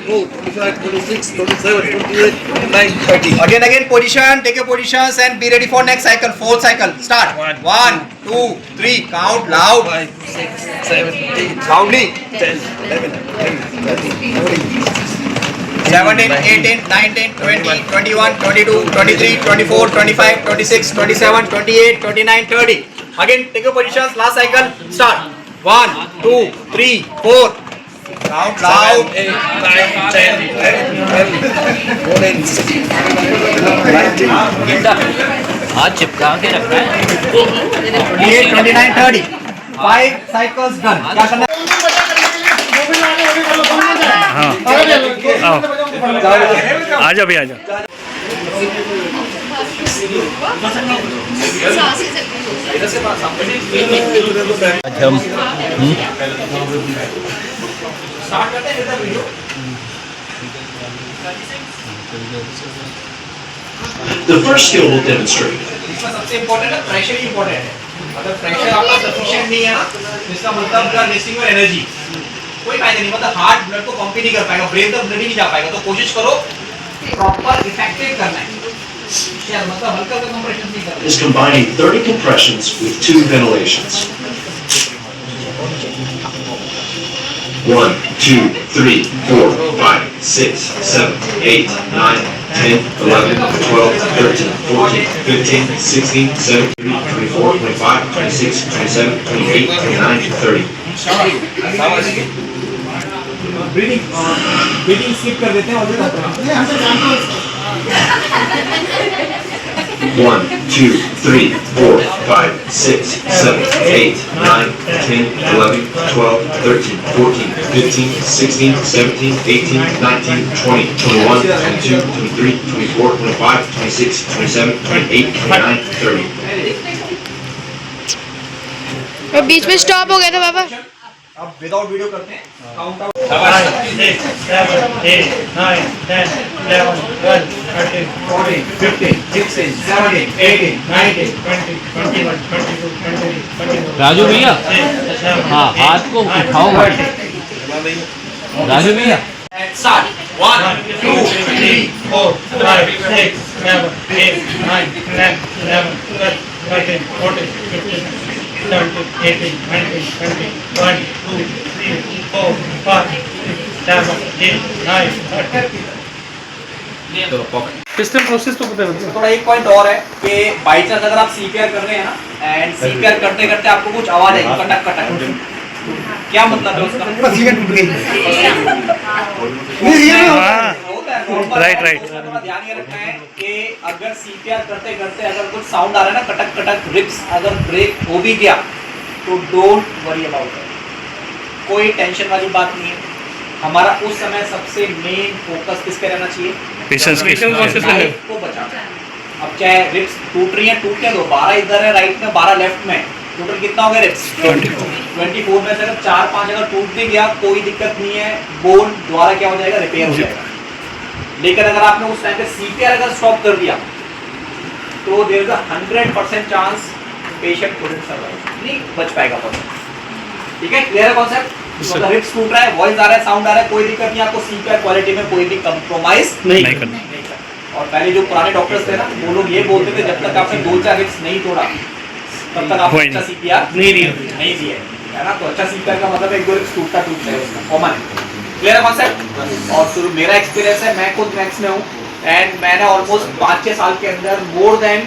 25, 26, 27, 28, 29, 30. Again position, take your positions and be ready for next cycle, 4th cycle. Start. 1, 2, 3, count loud. 5, 6, 7, 8, Loudly. 10, 11, 12, 13, 14. 17, 18, 19, 20, 21, 22, 23, 24, 25, 26, 27, 28, 29, 30. Again, take your positions, last cycle. Start. 1, 2, 3, 4. Count loud. 8, 9, 10, 11, 12, 16, 19. हाथ चिपका के रखना है। 28, 29, 30. 5 cycles done. क्या करना है? आजा भी आजा। Start करते हैं इधर video. The first skill we'll demonstrate इसमें सबसे इम्पोर्टेंट है प्रेशर ही इम्पोर्टेंट है। अगर प्रेशर आपका सफिशिएंट नहीं है ना, इसका मतलब क्या, वेस्टिंग योर एनर्जी, कोई फायदा नहीं। मतलब हार्ट ब्लड को पंप ही नहीं कर पाएगा, ब्रेन तक ब्लड ही नहीं जा पाएगा। तो कोशिश करो प्रॉपर इफेक्टिव करना है, मतलब हल्का सा कंप्रेशन नहीं करना is combining 30 compressions with 2 ventilations. 1, 2, 3, 4, 5, 6, 7, 8, 9, 10, 11, 12, 13, 14, 15, 16, 17, 24, 25, 26, 27, 28, 29, 30. Breathing skip कर देते हैं और 1, 2, 3, 4, 5, 6, 7, 8, 9, 10, 11, 12, 13, 14, 15, 16, 17, 18, 19, 20, 21, 22, 23, 24, 25, 26, 27, 28, 29, 30. और बीच में स्टॉप हो गया था पापा। अब विदाउट वीडियो करते हैं। Count out 5, 6, 7, 8, 9, 10, 11, 12, 13, 14, 15, 16, 17, 18, 19, 20, 21, 22, 23, 24. राजू भैया, हाँ हाथ को उठाओ मत। राजू भैया स्टार्ट 1 2 3 4 5 6 7 8 9 10 11 12 13 14 15 17 18 19 20 1 2 3 4 5 6 7 8 9 10 सिस्टम प्रोसेस तो पता है। थोड़ा एक पॉइंट और है कि बाई चांस अगर आप सीपीआर कर रहे हैं ना एंड सीपीआर करते करते आपको कुछ आवाज आएगी कटक कटक, क्या मतलब है उसका? राइट। थोड़ा ध्यान ये रखना है कि अगर सीपीआर करते करते अगर कुछ साउंड आ रहा है ना कटक कटक रिप्स अगर ब्रेक हो भी गया तो डोंट वरी अबाउट इट, कोई टेंशन वाली बात नहीं है। हमारा उस समय सबसे मेन फोकस किस पे रहना चाहिए? पेशेंस लाइफ को बचाना। अब चाहे रिप्स टूट रही है टूटने दो, 12 इधर है राइट में 12 लेफ्ट में, टोटल कितना हो गया रिप्स? 24 में से अगर 4-5 अगर टूट भी गया कोई दिक्कत नहीं है, बोन द्वारा क्या हो जाएगा? रिपेयर हो जाएगा। लेकिन अगर आपने उस टाइम पे सीपीआर अगर स्टॉप कर दिया तो there is a 100% chance patient couldn't survive, नहीं बच पाएगा पर्सन। ठीक है, क्लियर है कॉन्सेप्ट? तो रिप्स टूट रहा है, वॉइस आ रहा है, साउंड आ रहा है, कोई दिक्कत नहीं, आपको सीपीआर क्वालिटी में कोई भी कंप्रोमाइज नहीं करना। और पहले जो पुराने डॉक्टर्स थे ना वो लोग ये बोलते थे जब तक आपने 2-4 रिप्स नहीं तोड़ा तब तक आपको अच्छा सीपीआर नहीं दिया है ना। तो अच्छा सीपीआर का मतलब एक दो रिप्स टूटता टूटता है, उसका कॉमन है। क्लियर है कॉन्सेप्ट? और शुरू मेरा एक्सपीरियंस है, मैं खुद मैक्स में हूँ एंड मैंने ऑलमोस्ट 5-6 साल के अंदर मोर देन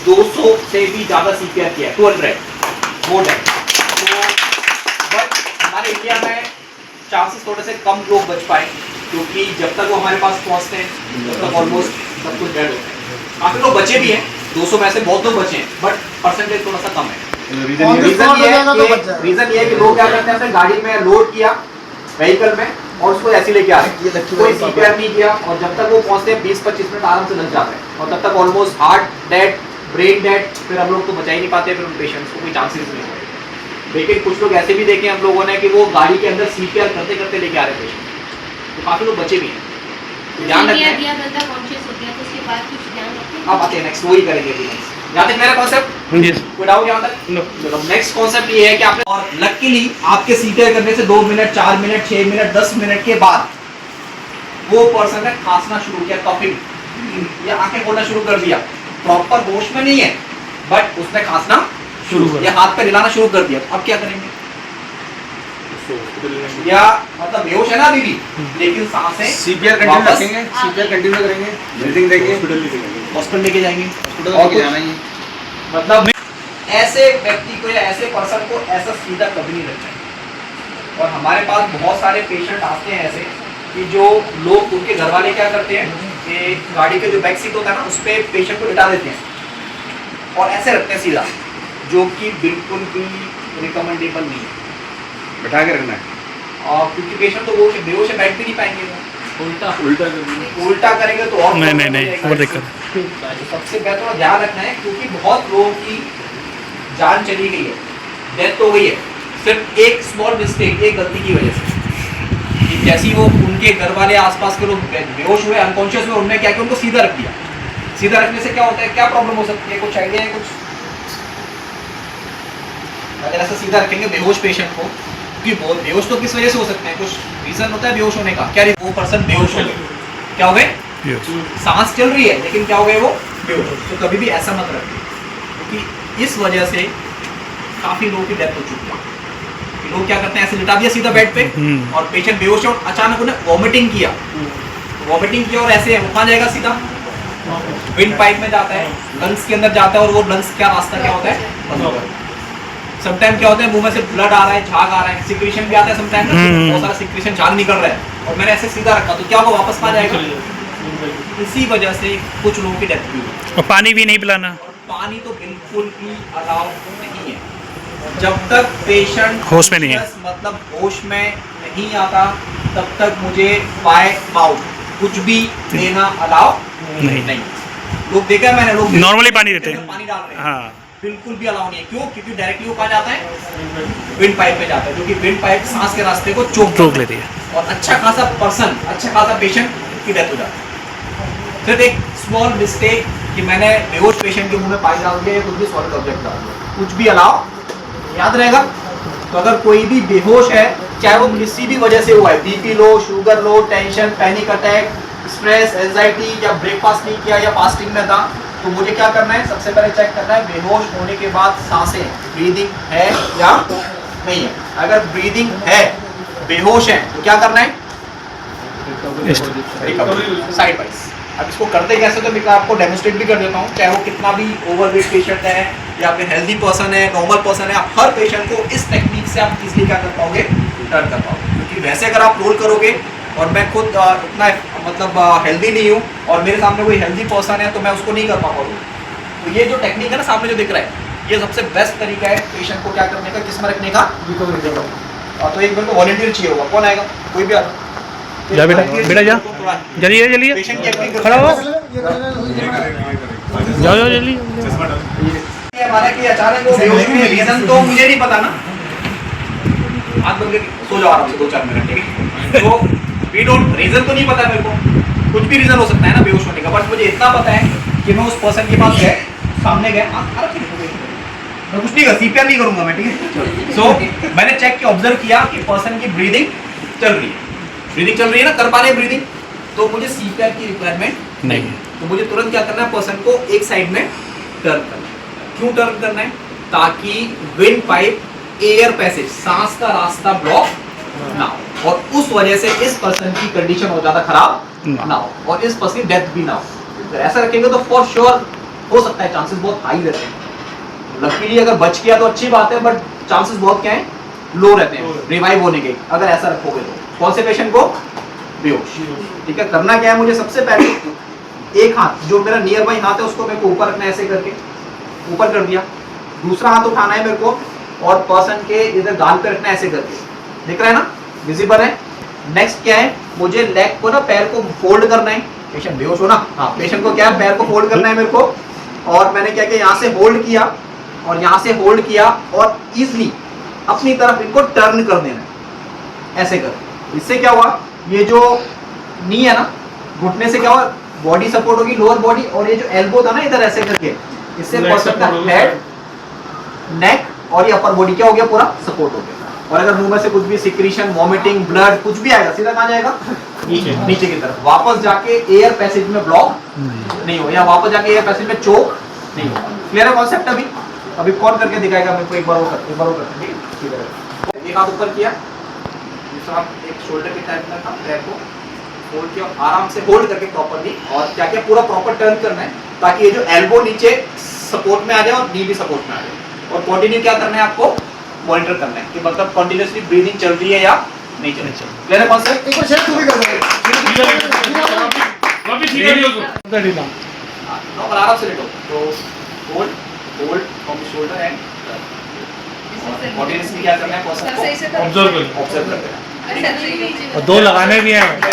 200 से भी ज़्यादा सीपीआर किया, 200 मोर देन। तो बट हमारे इंडिया में चांसेस थोड़े से कम लोग बच पाए क्योंकि जब तक वो हमारे पास पहुँचते हैं तब तक ऑलमोस्ट सब कुछ डेड होता है। काफ़ी लोग बचे भी हैं, 200 में से बहुत लोग बचे हैं, बट परसेंटेज थोड़ा सा कम है। रीज़न ये है कि लोग क्या करते हैं, अपने गाड़ी में लोड किया व्हीकल में और उसको ऐसे लेके आ रहे हैं, कोई सीपीआर नहीं किया और जब तक वो पहुँचते हैं 20-25 मिनट आराम से लग जाते हैं और तब तक almost heart dead, brain dead, फिर हम लोग तो बचा ही नहीं पाते, फिर उन पेशेंट्स को कोई चांसेस नहीं होते। लेकिन कुछ लोग ऐसे भी देखे हम लोगों ने कि वो गाड़ी के अंदर सीपीआर करते करते लेके आ रहे पेशेंट, तो काफ़ी लोग बचे भी हैं। तो ध्यान रखना है। अब आते हैं नेक्स्ट, वही करेंगे अभी नेक्स्ट। यहाँ तक मेरा कॉन्सेप्ट कोई डाउट यहाँ तक? चलो नेक्स्ट कॉन्सेप्ट ये है कि आपने और लकीली आपके सीपीआर करने से 2 मिनट 4 मिनट 6 मिनट 10 मिनट के बाद वो पर्सन ने खांसना शुरू किया, कफिंग या आंखें खोलना शुरू कर दिया, प्रॉपर होश में नहीं है बट उसने खांसना शुरू कर, या हाथ पे हिलाना शुरू कर दिया, अब क्या करेंगे? या मतलब बेहोश है ना अभी भी लेकिन सांसें सीपीआर कंटिन्यू रखेंगे, सीपीआर कंटिन्यू करेंगे, ब्रीथिंग देंगे, हॉस्पिटल लेके जाएंगे, और कुछ जाना ही है। मतलब ऐसे व्यक्ति को या ऐसे पर्सन को ऐसा सीधा कभी नहीं रखना है। और हमारे पास बहुत सारे पेशेंट आते हैं ऐसे कि जो लोग उनके घर वाले क्या करते हैं कि गाड़ी के जो बैक सीट होता है ना उस पर पेशेंट को लिटा देते हैं और ऐसे रखते हैं सीधा, जो कि बिल्कुल भी रिकमेंडेबल नहीं है, बैठा के रखना है। और क्योंकि पेशेंट तो वो बेहोश है, बैठ भी नहीं पाएंगे, उल्टा करेंगे तो और नहीं वो दिक्कत। सबसे पहले थोड़ा ध्यान रखना है क्योंकि बहुत लोगों की जान चली गई है, डेथ हो गई है सिर्फ एक स्मॉल मिस्टेक, एक गलती की वजह से। कि जैसे ही वो उनके घर वाले आसपास के लोग बेहोश हुए, अनकॉन्शियस हुए, उन्होंने क्या किया, उनको सीधा रख दिया। सीधा रखने से क्या होता है, क्या प्रॉब्लम हो सकती है, कुछ आइडिया है कुछ? अगर ऐसा सीधा रखेंगे बेहोश पेशेंट को, क्योंकि बहुत बेहोश तो किस वजह से हो सकते हैं, कुछ रीजन होता है बेहोश होने का। क्या वो पर्सन बेहोश हो गए, क्या हो गए? सांस चल रही है लेकिन क्या हो गए वो बेहोश। तो कभी भी ऐसा मत रखिए क्योंकि इस वजह से काफ़ी लोगों की डेथ हो चुकी है। लोग क्या करते हैं, ऐसे लिटा दिया सीधा बेड पे और पेशेंट बेहोश है और अचानक उन्हें वॉमिटिंग किया, वॉमिटिंग किया और ऐसे वो कहाँ जाएगा, सीधा विंड पाइप में जाता है, लंग्स के अंदर जाता है और वो लंग्स का रास्ता क्या होता है, बंद हो गया। समटाइम क्या होता है, मुंह में से ब्लड आ रहा है, झाग आ रहा है, सिक्रीशन भी आता है समटाइम, बहुत सारा सिक्रीशन झाग निकल रहा है और मैंने ऐसे सीधा रखा तो क्या होगा, वापस कहाँ जाएगा। इसी वजह से कुछ लोगों की डेथ हुई। और पानी भी नहीं पिलाना, पानी तो बिल्कुल भी अलाउ नहीं है जब तक पेशेंट होश में नहीं है, मतलब होश में नहीं आता तब तक मुझे बाय माउथ कुछ भी देना अलाउ नहीं। लोग देखा है मैंने, लोग नॉर्मली पानी देते हैं, पानी डाल रहे हैं, हाँ बिल्कुल भी अलाउ नहीं है। क्यों? क्योंकि डायरेक्टली वो कहाँ जाता है, विंड पाइप में जाता है, जो कि विंड पाइप सांस के रास्ते को चोक लेती है और अच्छा खासा पर्सन, अच्छा खासा पेशेंट की डेथ हो जाती है। फिर एक स्मॉल मिस्टेक कि मैंने बेहोश पेशेंट के मुंह में पानी डाल दिया या कुछ भी सॉलिड ऑब्जेक्ट डाल दिया, कुछ भी अलाउ याद रहेगा। तो अगर कोई भी बेहोश है चाहे वो किसी भी वजह से हुआ है, बीपी लो, शुगर लो, tension, panic attack, stress, anxiety, या ब्रेकफास्ट नहीं किया या फास्टिंग में था, तो मुझे क्या करना है, सबसे पहले चेक करना है बेहोश होने के बाद सांसें, ब्रीदिंग है या नहीं है। अगर ब्रीदिंग है, बेहोश है, तो क्या करना है, रिकवरी साइड वाइज। अब इसको करते कैसे, तो मैं आपको डेमोस्ट्रेट भी कर देता हूँ। चाहे वो कितना भी ओवरवेट पेशेंट है या फिर हेल्दी पर्सन है, नॉर्मल पर्सन है, आप हर पेशेंट को इस टेक्निक से आप इजीली क्या कर पाओगे, टर्न कर पाओगे। क्योंकि वैसे अगर आप रोल करोगे, और मैं खुद उतना मतलब हेल्दी नहीं हूँ और मेरे सामने कोई हेल्दी पर्सन है, तो मैं उसको नहीं कर पाऊँगा। तो ये जो टेक्निक है ना सामने जो दिख रहा है, ये सबसे बेस्ट तरीका है पेशेंट को क्या करने का, किस में रखने का, रिकवरी का। तो एक बार तो वॉलंटियर चाहिए होगा, कौन आएगा, कोई भी आ जा बेटा, बेटा जा, जल्दी जल्दी पेशेंट की एक्टिंग खड़ा हो, जाओ जाओ जल्दी। हमारा कि अचानक वो बेहोश हुए, रीजन तो मुझे नहीं पता ना, हाथ बंद करके सो जाओ आराम से 2-4 मिनट, ठीक है। तो वी डोंट, रीजन तो नहीं पता मेरे को, कुछ भी रीजन हो सकता है ना बेहोश होने का, बट मुझे इतना पता है कि मैं उस पर्सन के पास गए, सामने गए, मैं कुछ नहीं कर, सीपीआर नहीं करूंगा मैं, ठीक है। सो मैंने चेक किया, ऑब्जर्व किया कि पर्सन की ब्रीदिंग चल रही है, ब्रीदिंग चल रही है ना, कर पा रहे हैं ब्रीदिंग, तो मुझे सीपीआर की रिक्वायरमेंट नहीं है। तो मुझे तुरंत क्या करना है, पर्सन को एक साइड में टर्न करना है। क्यों टर्न करना है, ताकि विंड पाइप, एयर पैसेज, सांस का रास्ता ब्लॉक ना हो, और उस वजह से इस पर्सन की कंडीशन हो ज्यादा खराब ना हो, और इस पर्सन की डेथ भी ना हो। तो ऐसा रखेंगे तो फॉर श्योर हो सकता है, चांसेस बहुत हाई रहते हैं। लकीली अगर बच गया तो अच्छी बात है, बट चांसेस बहुत क्या है, लो रहते हैं रिवाइव होने के, अगर ऐसा रखोगे तो। कौन से पेशेंट को, बेहोश, ठीक है। करना क्या है, मुझे सबसे पहले एक हाथ जो मेरा नियर बाई हाथ है उसको मेरे को ऊपर रखना है, ऐसे करके ऊपर कर दिया। दूसरा हाथ उठाना है मेरे को और पर्सन के इधर गाल पे रखना है, ऐसे करके, दिख रहा है ना, विजिबल है। नेक्स्ट क्या है, मुझे लेग को ना, पैर को फोल्ड करना है, पेशेंट बेहोश हो ना, हाँ, पेशेंट को क्या है, पैर को फोल्ड करना है मेरे को, और मैंने क्या किया, यहाँ से होल्ड किया और यहाँ से होल्ड किया, और इजिली अपनी तरफ इनको टर्न कर देना है, ऐसे कर। इससे क्या हुआ, ये जो नी है ना, घुटने से क्या हुआ, बॉडी सपोर्ट होगी, लोअर बॉडी, और ये जो एल्बो था ना इधर ऐसे करके, इससे पर्सन का हेड, नेक और ये अपर बॉडी क्या हो गया, पूरा सपोर्ट हो गया। और अगर मुंह में से कुछ भी सिक्रीशन, वॉमिटिंग, ब्लड कुछ भी आएगा, सीधा कहाँ जाएगा, नीचे की तरफ, वापस जाके एयर पैसेज में ब्लॉक नहीं हो, या वापस जाके एयर पैसेज में चोक नहीं हो। क्लियर है कॉन्सेप्ट। अभी कौन करके दिखाएगा मेरे को, एक बार वो कर, ठीक है। एक हाथ ऊपर किया, दूसरा एक शोल्डर के टाइप में था, पैर को होल्ड किया, आराम से होल्ड करके प्रॉपर्ली, और क्या क्या पूरा प्रॉपर टर्न करना है, ताकि ये जो एल्बो नीचे सपोर्ट में आ जाए और नी भी सपोर्ट में आ जाए। और कंटिन्यू क्या करना है, आपको मॉनिटर करना है कि मतलब कंटिन्यूअसली ब्रीदिंग चल रही है या नहीं चल रही है। क्लियर है कॉन्सेप्ट। एक बार शेयर तू भी कर दो, और आराम से लेटो, तो hold from the shoulder and continuously क्या करना है, पर्सन को ऑब्जर्व करते हैं। और 2 लगाने भी हैं। तो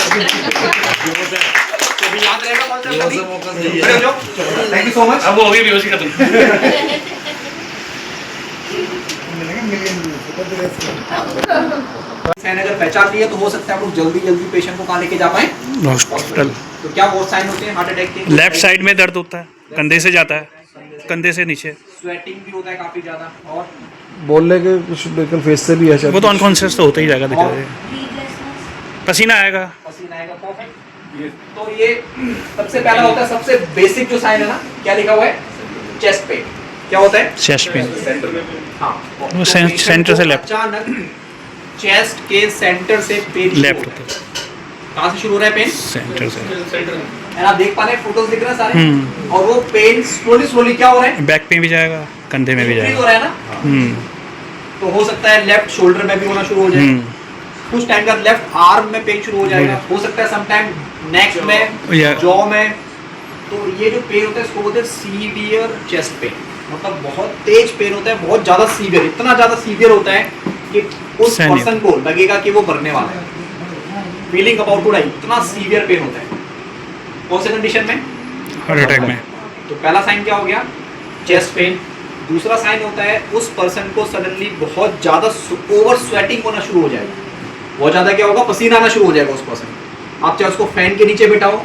भी याद रहेगा concept. Thank you so much. अब वो हो गई बेहोशी खत्म। साइन अगर पहचान लिया तो हो सकता है आप लोग जल्दी पेशेंट को कहाँ लेके जा पाए, हॉस्पिटल। तो क्या वो साइन होते हैं हार्ट अटैक के, लेफ्ट साइड में दर्द होता है, कंधे से जाता है, कंधे से नीचे, स्वेटिंग भी होता है काफी ज्यादा, और बोलने के कुछ लेकिन फेस से भी है वो तो अनकॉन्शियस तो होता ही जाएगा, दिखा दे, पसीना आएगा। पसीना आएगा। परफेक्ट। तो ये सबसे पहला होता है, सबसे बेसिक जो साइन है ना, क्या लिखा हुआ है, चेस्ट पेन। क्या होता है, चेस्ट पेन। हाँ, वो सेंटर से लेफ्ट, अचानक चेस्ट के सेंटर से पेन लेफ्ट होता है, कहाँ से शुरू हो रहा है पेन, सेंटर से। है ना, देख पा रहे हैं, फोटोज दिख रहे हैं सारे, और वो पेन स्लोली क्या हो रहा है, बैक पे भी जाएगा, कंधे में भी इंक्रीज जाएगा। हो रहा है ना। तो हो सकता है लेफ्ट शोल्डर में भी होना शुरू हो जाए, कुछ टाइम बाद लेफ्ट आर्म में पेन शुरू हो जाएगा, हो सकता है सम टाइम नेक में, जॉ में। तो ये जो पेन होता है इसको बोलते हैं सीवियर चेस्ट पेन, मतलब बहुत तेज पेन होता है, बहुत ज्यादा सीवियर, इतना ज्यादा सीवियर होता है कि उस पर्सन को लगेगा कि वो मरने वाला है, फीलिंग अबाउट टू डाई, इतना सीवियर पेन होता है। कौन से कंडीशन में, हार्ट अटैक में। तो पहला साइन क्या हो गया, चेस्ट पेन। दूसरा साइन होता है उस पर्सन को सडनली बहुत ज़्यादा ओवर स्वेटिंग होना शुरू हो जाएगा, बहुत ज़्यादा क्या होगा, पसीना आना शुरू हो जाएगा उस पर्सन को। आप चाहे उसको फैन के नीचे बिठाओ,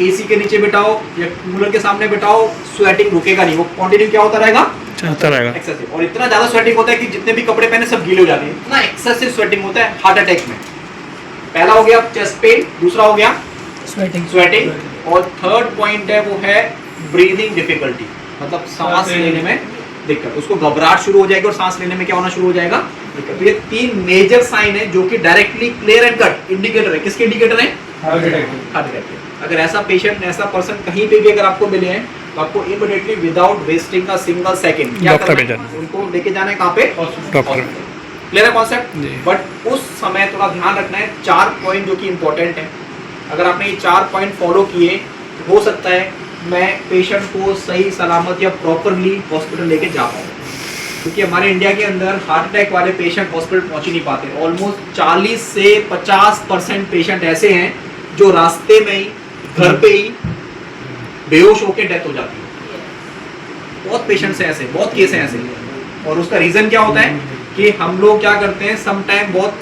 एसी के नीचे बिठाओ या कूलर के सामने बिठाओ, स्वेटिंग रुकेगा नहीं, वो कंटिन्यू क्या होता रहेगा, चलता रहेगा। एक्सेसिव, और इतना ज्यादा स्वेटिंग होता है कि जितने भी कपड़े पहने सब गीले हो जाते हैं, इतना एक्सेसिव स्वेटिंग होता है हार्ट अटैक में। पहला हो गया चेस्ट पेन, दूसरा हो गया स्वेटिंग, और थर्ड पॉइंट है वो है ब्रीदिंग डिफिकल्टी, मतलब सांस लेने में दिक्कत, उसको घबराहट शुरू हो जाएगी और सांस लेने में क्या होना शुरू हो जाएगा, दिक्कत। तो ये 3 मेजर साइन है जो कि directly clear and cut indicator है, किसके इंडिकेटर है, हार्ट अटैक के। अगर ऐसा पेशेंट, ऐसा पर्सन कहीं पे भी अगर आपको मिले हैं तो आपको immediately without wasting a single second क्या करना है, उनको लेके जाना है कहाँ पे, डॉक्टर। क्लियर है कॉन्सेप्ट? बट उस समय थोड़ा ध्यान रखना है 4 पॉइंट जो कि इंपॉर्टेंट है। अगर आपने ये 4 पॉइंट फॉलो किए, हो सकता है मैं पेशेंट को सही सलामत या प्रॉपरली हॉस्पिटल लेके जा पाऊँ, क्योंकि हमारे इंडिया के अंदर हार्ट अटैक वाले पेशेंट हॉस्पिटल पहुंच ही नहीं पाते। ऑलमोस्ट 40 से 50% पेशेंट ऐसे हैं जो रास्ते में ही, घर पे ही बेहोश होकर डेथ हो जाती है। बहुत पेशेंट्स हैं ऐसे, बहुत केस हैं ऐसे, और उसका रीजन क्या होता है कि हम लोग क्या करते हैं, सम टाइम बहुत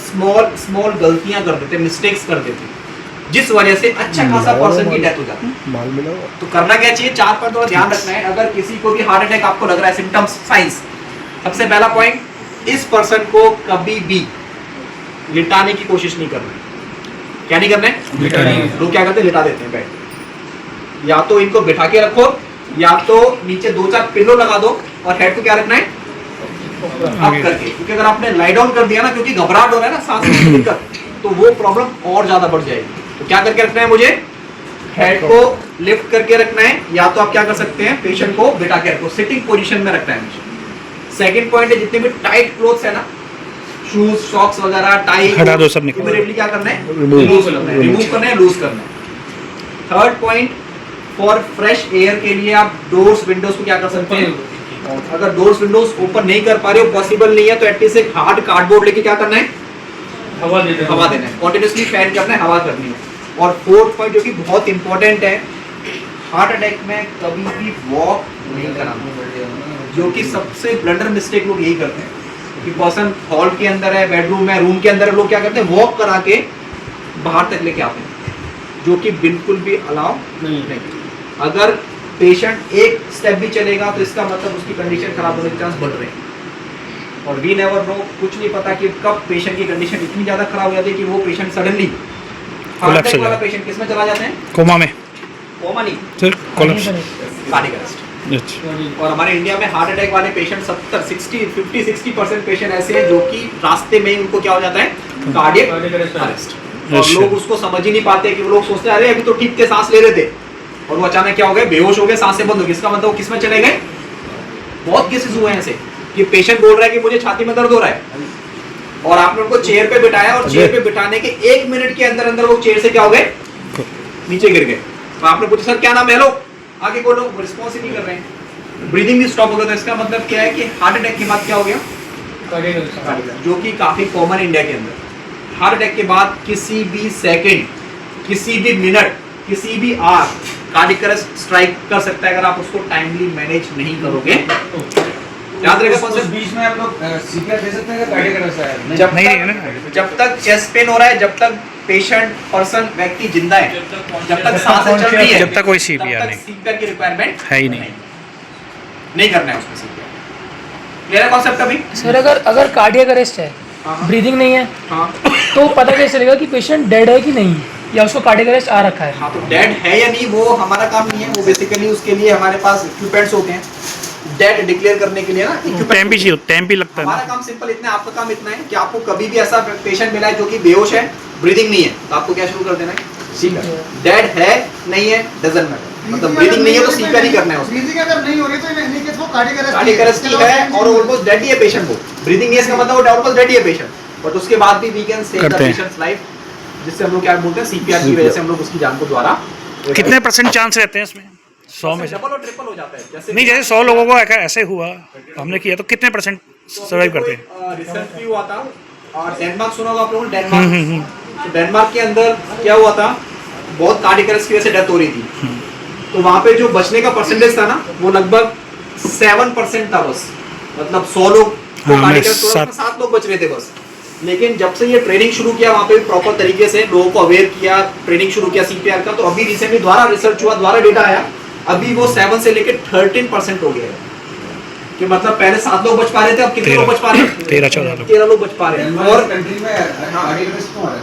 स्मॉल गलतियां कर देते हैं, मिस्टेक्स कर देते हैं, जिस वजह से अच्छा खासा पर्सन की डेथ हो जाती है। तो करना क्या चाहिए, 4 पर थोड़ा ध्यान रखना है। अगर किसी को भी हार्ट अटैक आपको लग रहा है, सिम्टम्स, साइंस, सबसे पहला पॉइंट, इस पर्सन को कभी भी लिटाने की कोशिश नहीं करना है। क्या नहीं करना है, लोग क्या करते हैं, लिटा देते हैं बेड। या तो इनको बिठा के रखो, या तो नीचे 2-4 पिलो लगा दो, और हेड को क्या रखना है, अप करके, क्योंकि अगर आपने लाई डाउन कर दिया ना, क्योंकि घबराहट हो रहा है ना, सांस लेने में दिक्कत, तो वो प्रॉब्लम और ज्यादा बढ़ जाएगी। तो क्या करके रखना है, मुझे हेड को लिफ्ट करके रखना है, या तो आप क्या कर सकते हैं, पेशेंट को बिठा के रखो, सिटिंग पोजीशन में रखना है मुझे। सेकंड पॉइंट है, जितने भी टाइट क्लोथ्स है ना, शूज, सॉक्स वगैरह, टाई, हटा दो, सब निकालो। इमीडिएटली क्या करना है, रिमूव करना है, लूज करना है। Third point, for fresh air के लिए आप डोर्स, विंडोज को क्या कर सकते हैं, अगर डोर्स विंडोज ओपन नहीं कर पा रहे हो, पॉसिबल नहीं है, तो एटलीस्ट एक हार्ड कार्डबोर्ड लेके क्या करना है, हवा देना है, कंटिन्यूअसली फैन करना है, हवा करनी है। और फोर्थ पॉइंट जो कि बहुत इंपॉर्टेंट है, हार्ट अटैक में कभी भी वॉक नहीं कराना, जो कि सबसे ब्लंडर मिस्टेक लोग यही करते हैं कि पर्सन हॉल के अंदर है, बेडरूम है, रूम के अंदर है, लोग क्या करते हैं, वॉक करा के बाहर तक लेके आते हैं, जो कि बिल्कुल भी अलाउ नहीं। अगर पेशेंट एक स्टेप भी चलेगा तो इसका मतलब उसकी कंडीशन खराब होने के चांस बढ़ रहे हैं, और वी नेवर नो, कुछ नहीं पता कि कब पेशेंट की कंडीशन इतनी ज़्यादा खराब हो जाती है कि वो पेशेंट सडनली, हार्ट अटैक वाला पेशेंट किस में चला जाता है, कोमा में, कोमा नहीं, कोलैप्स, कार्डियक अरेस्ट। और हमारे इंडिया में हार्ट अटैक वाले पेशेंट 50-60% पेशेंट ऐसे हैं जो कि रास्ते में ही उनको क्या हो जाता है, कार्डियक अरेस्ट, और लोग उसको समझ ही नहीं पाते कि वो लोग सोचते हैं अरे अभी तो ठीक थे, सांस ले रहे थे, और वो अचानक क्या हो गए, बेहोश हो गए, सांसें बंद हो गई। इसका मतलब वो किस में चले गए। बहुत केसेस हुए हैं ऐसे कि पेशेंट बोल रहा है कि मुझे छाती में दर्द हो रहा है, और आपने उनको चेयर पे बिठाया, और चेयर पे बिठाने के 1 मिनट के अंदर अंदर वो चेयर से क्या हो गए, नीचे गिर गए। तो आपने पूछा सर क्या नाम है, लो आगे बोलो, रिस्पॉन्स ही नहीं कर रहे हैं, ब्रीदिंग भी स्टॉप हो गया। तो इसका मतलब क्या है कि हार्ट अटैक के बाद क्या हो गया, जो कि काफी कॉमन इंडिया के अंदर। हार्ट अटैक के बाद किसी भी सेकंड, किसी भी मिनट, किसी भी आवर कार्डियक अरेस्ट स्ट्राइक कर सकता है अगर आप उसको टाइमली मैनेज नहीं करोगे। याद रखेगा कॉन्सेप्ट। बीच में आप लोग सीपीआर दे सकते हैं, कार्डियक अरेस्ट है जब तक चेस्ट पेन हो रहा है, जब तक पेशेंट, पर्सन, व्यक्ति जिंदा है, जब तक सांसें चल रही है, जब तक कोई सीपीआर नहीं, सीपीआर की रिक्वायरमेंट है ही नहीं करना है उसमें सीपीआर। क्लियर है कॉन्सेप्ट अभी सर? अगर कार्डियक अरेस्ट है, ब्रीदिंग नहीं है, तो पता कैसे चलेगा कि पेशेंट डेड है कि नहीं, या उसको कार्डियक अरेस्ट आ रखा है? हाँ, तो डेड है या नहीं वो हमारा काम नहीं है, वो बेसिकली उसके लिए हमारे पास इक्विपमेंट्स होते हैं डेड डिक्लेयर करने के लिए ना, टाइम भी लगता है। हमारा काम सिंपल इतना है, आपका काम इतना है कि आपको कभी भी ऐसा पेशेंट मिला है जो कि बेहोश है, ब्रीदिंग नहीं है, तो आपको क्या शुरू कर देना है, सीपीआर। डेड है नहीं है डजंट मैटर, मतलब ब्रीदिंग नहीं है तो सीपीआर ही करना है उसको। ब्रीदिंग अगर नहीं हो रही तो इन केस वो कार्डियक अरेस्ट है, और ऑलमोस्ट डेड ही है पेशेंट, वो ब्रीदिंग नहीं है, इसका मतलब वो ऑलमोस्ट डेड ही है पेशेंट, बट उसके बाद भी we can save the patient's life, जिससे हम लोग क्या बोलते हैं, सीपीआर की वजह से हम लोग उसकी जान को द्वारा। कितने % चांस रहते हैं इसमें? 100 में डबल और ट्रिपल हो जाता है। जैसे नहीं, जैसे 100 लोगों को ऐसे हुआ हमने किया, तो कितने % सर्वाइव करते हैं? रिसर्च भी हुआ था, और डेनमार्क सुना होगा आप लोगों ने, डेनमार्क। तो डेनमार्क के अंदर क्या हुआ था, बहुत कार्डियक अरेस्ट की वजह से डेथ हो रही थी, तो वहां पे जो बचने का परसेंटेज था ना, वो लगभग 7% था बस, मतलब 100 लोग को कार्डियक अरेस्ट 7 लोग बच रहे थे बस। लेकिन जब से ये ट्रेनिंग शुरू किया वहाँ पे प्रॉपर तरीके से लोगों को अवेयर किया, ट्रेनिंग शुरू किया सीपीआर का, तो अभी रिसेंटली द्वारा रिसर्च हुआ, द्वारा डेटा आया, अभी वो 7 से लेकर 13% हो गया है। कि मतलब पहले 7 लोग बच पा रहे थे, अब कितने लोग बच पा रहे हैं? 13 लोग बच पा रहे हैं। और कंट्री में कार्डियक अरेस्ट क्यों आ रहा है?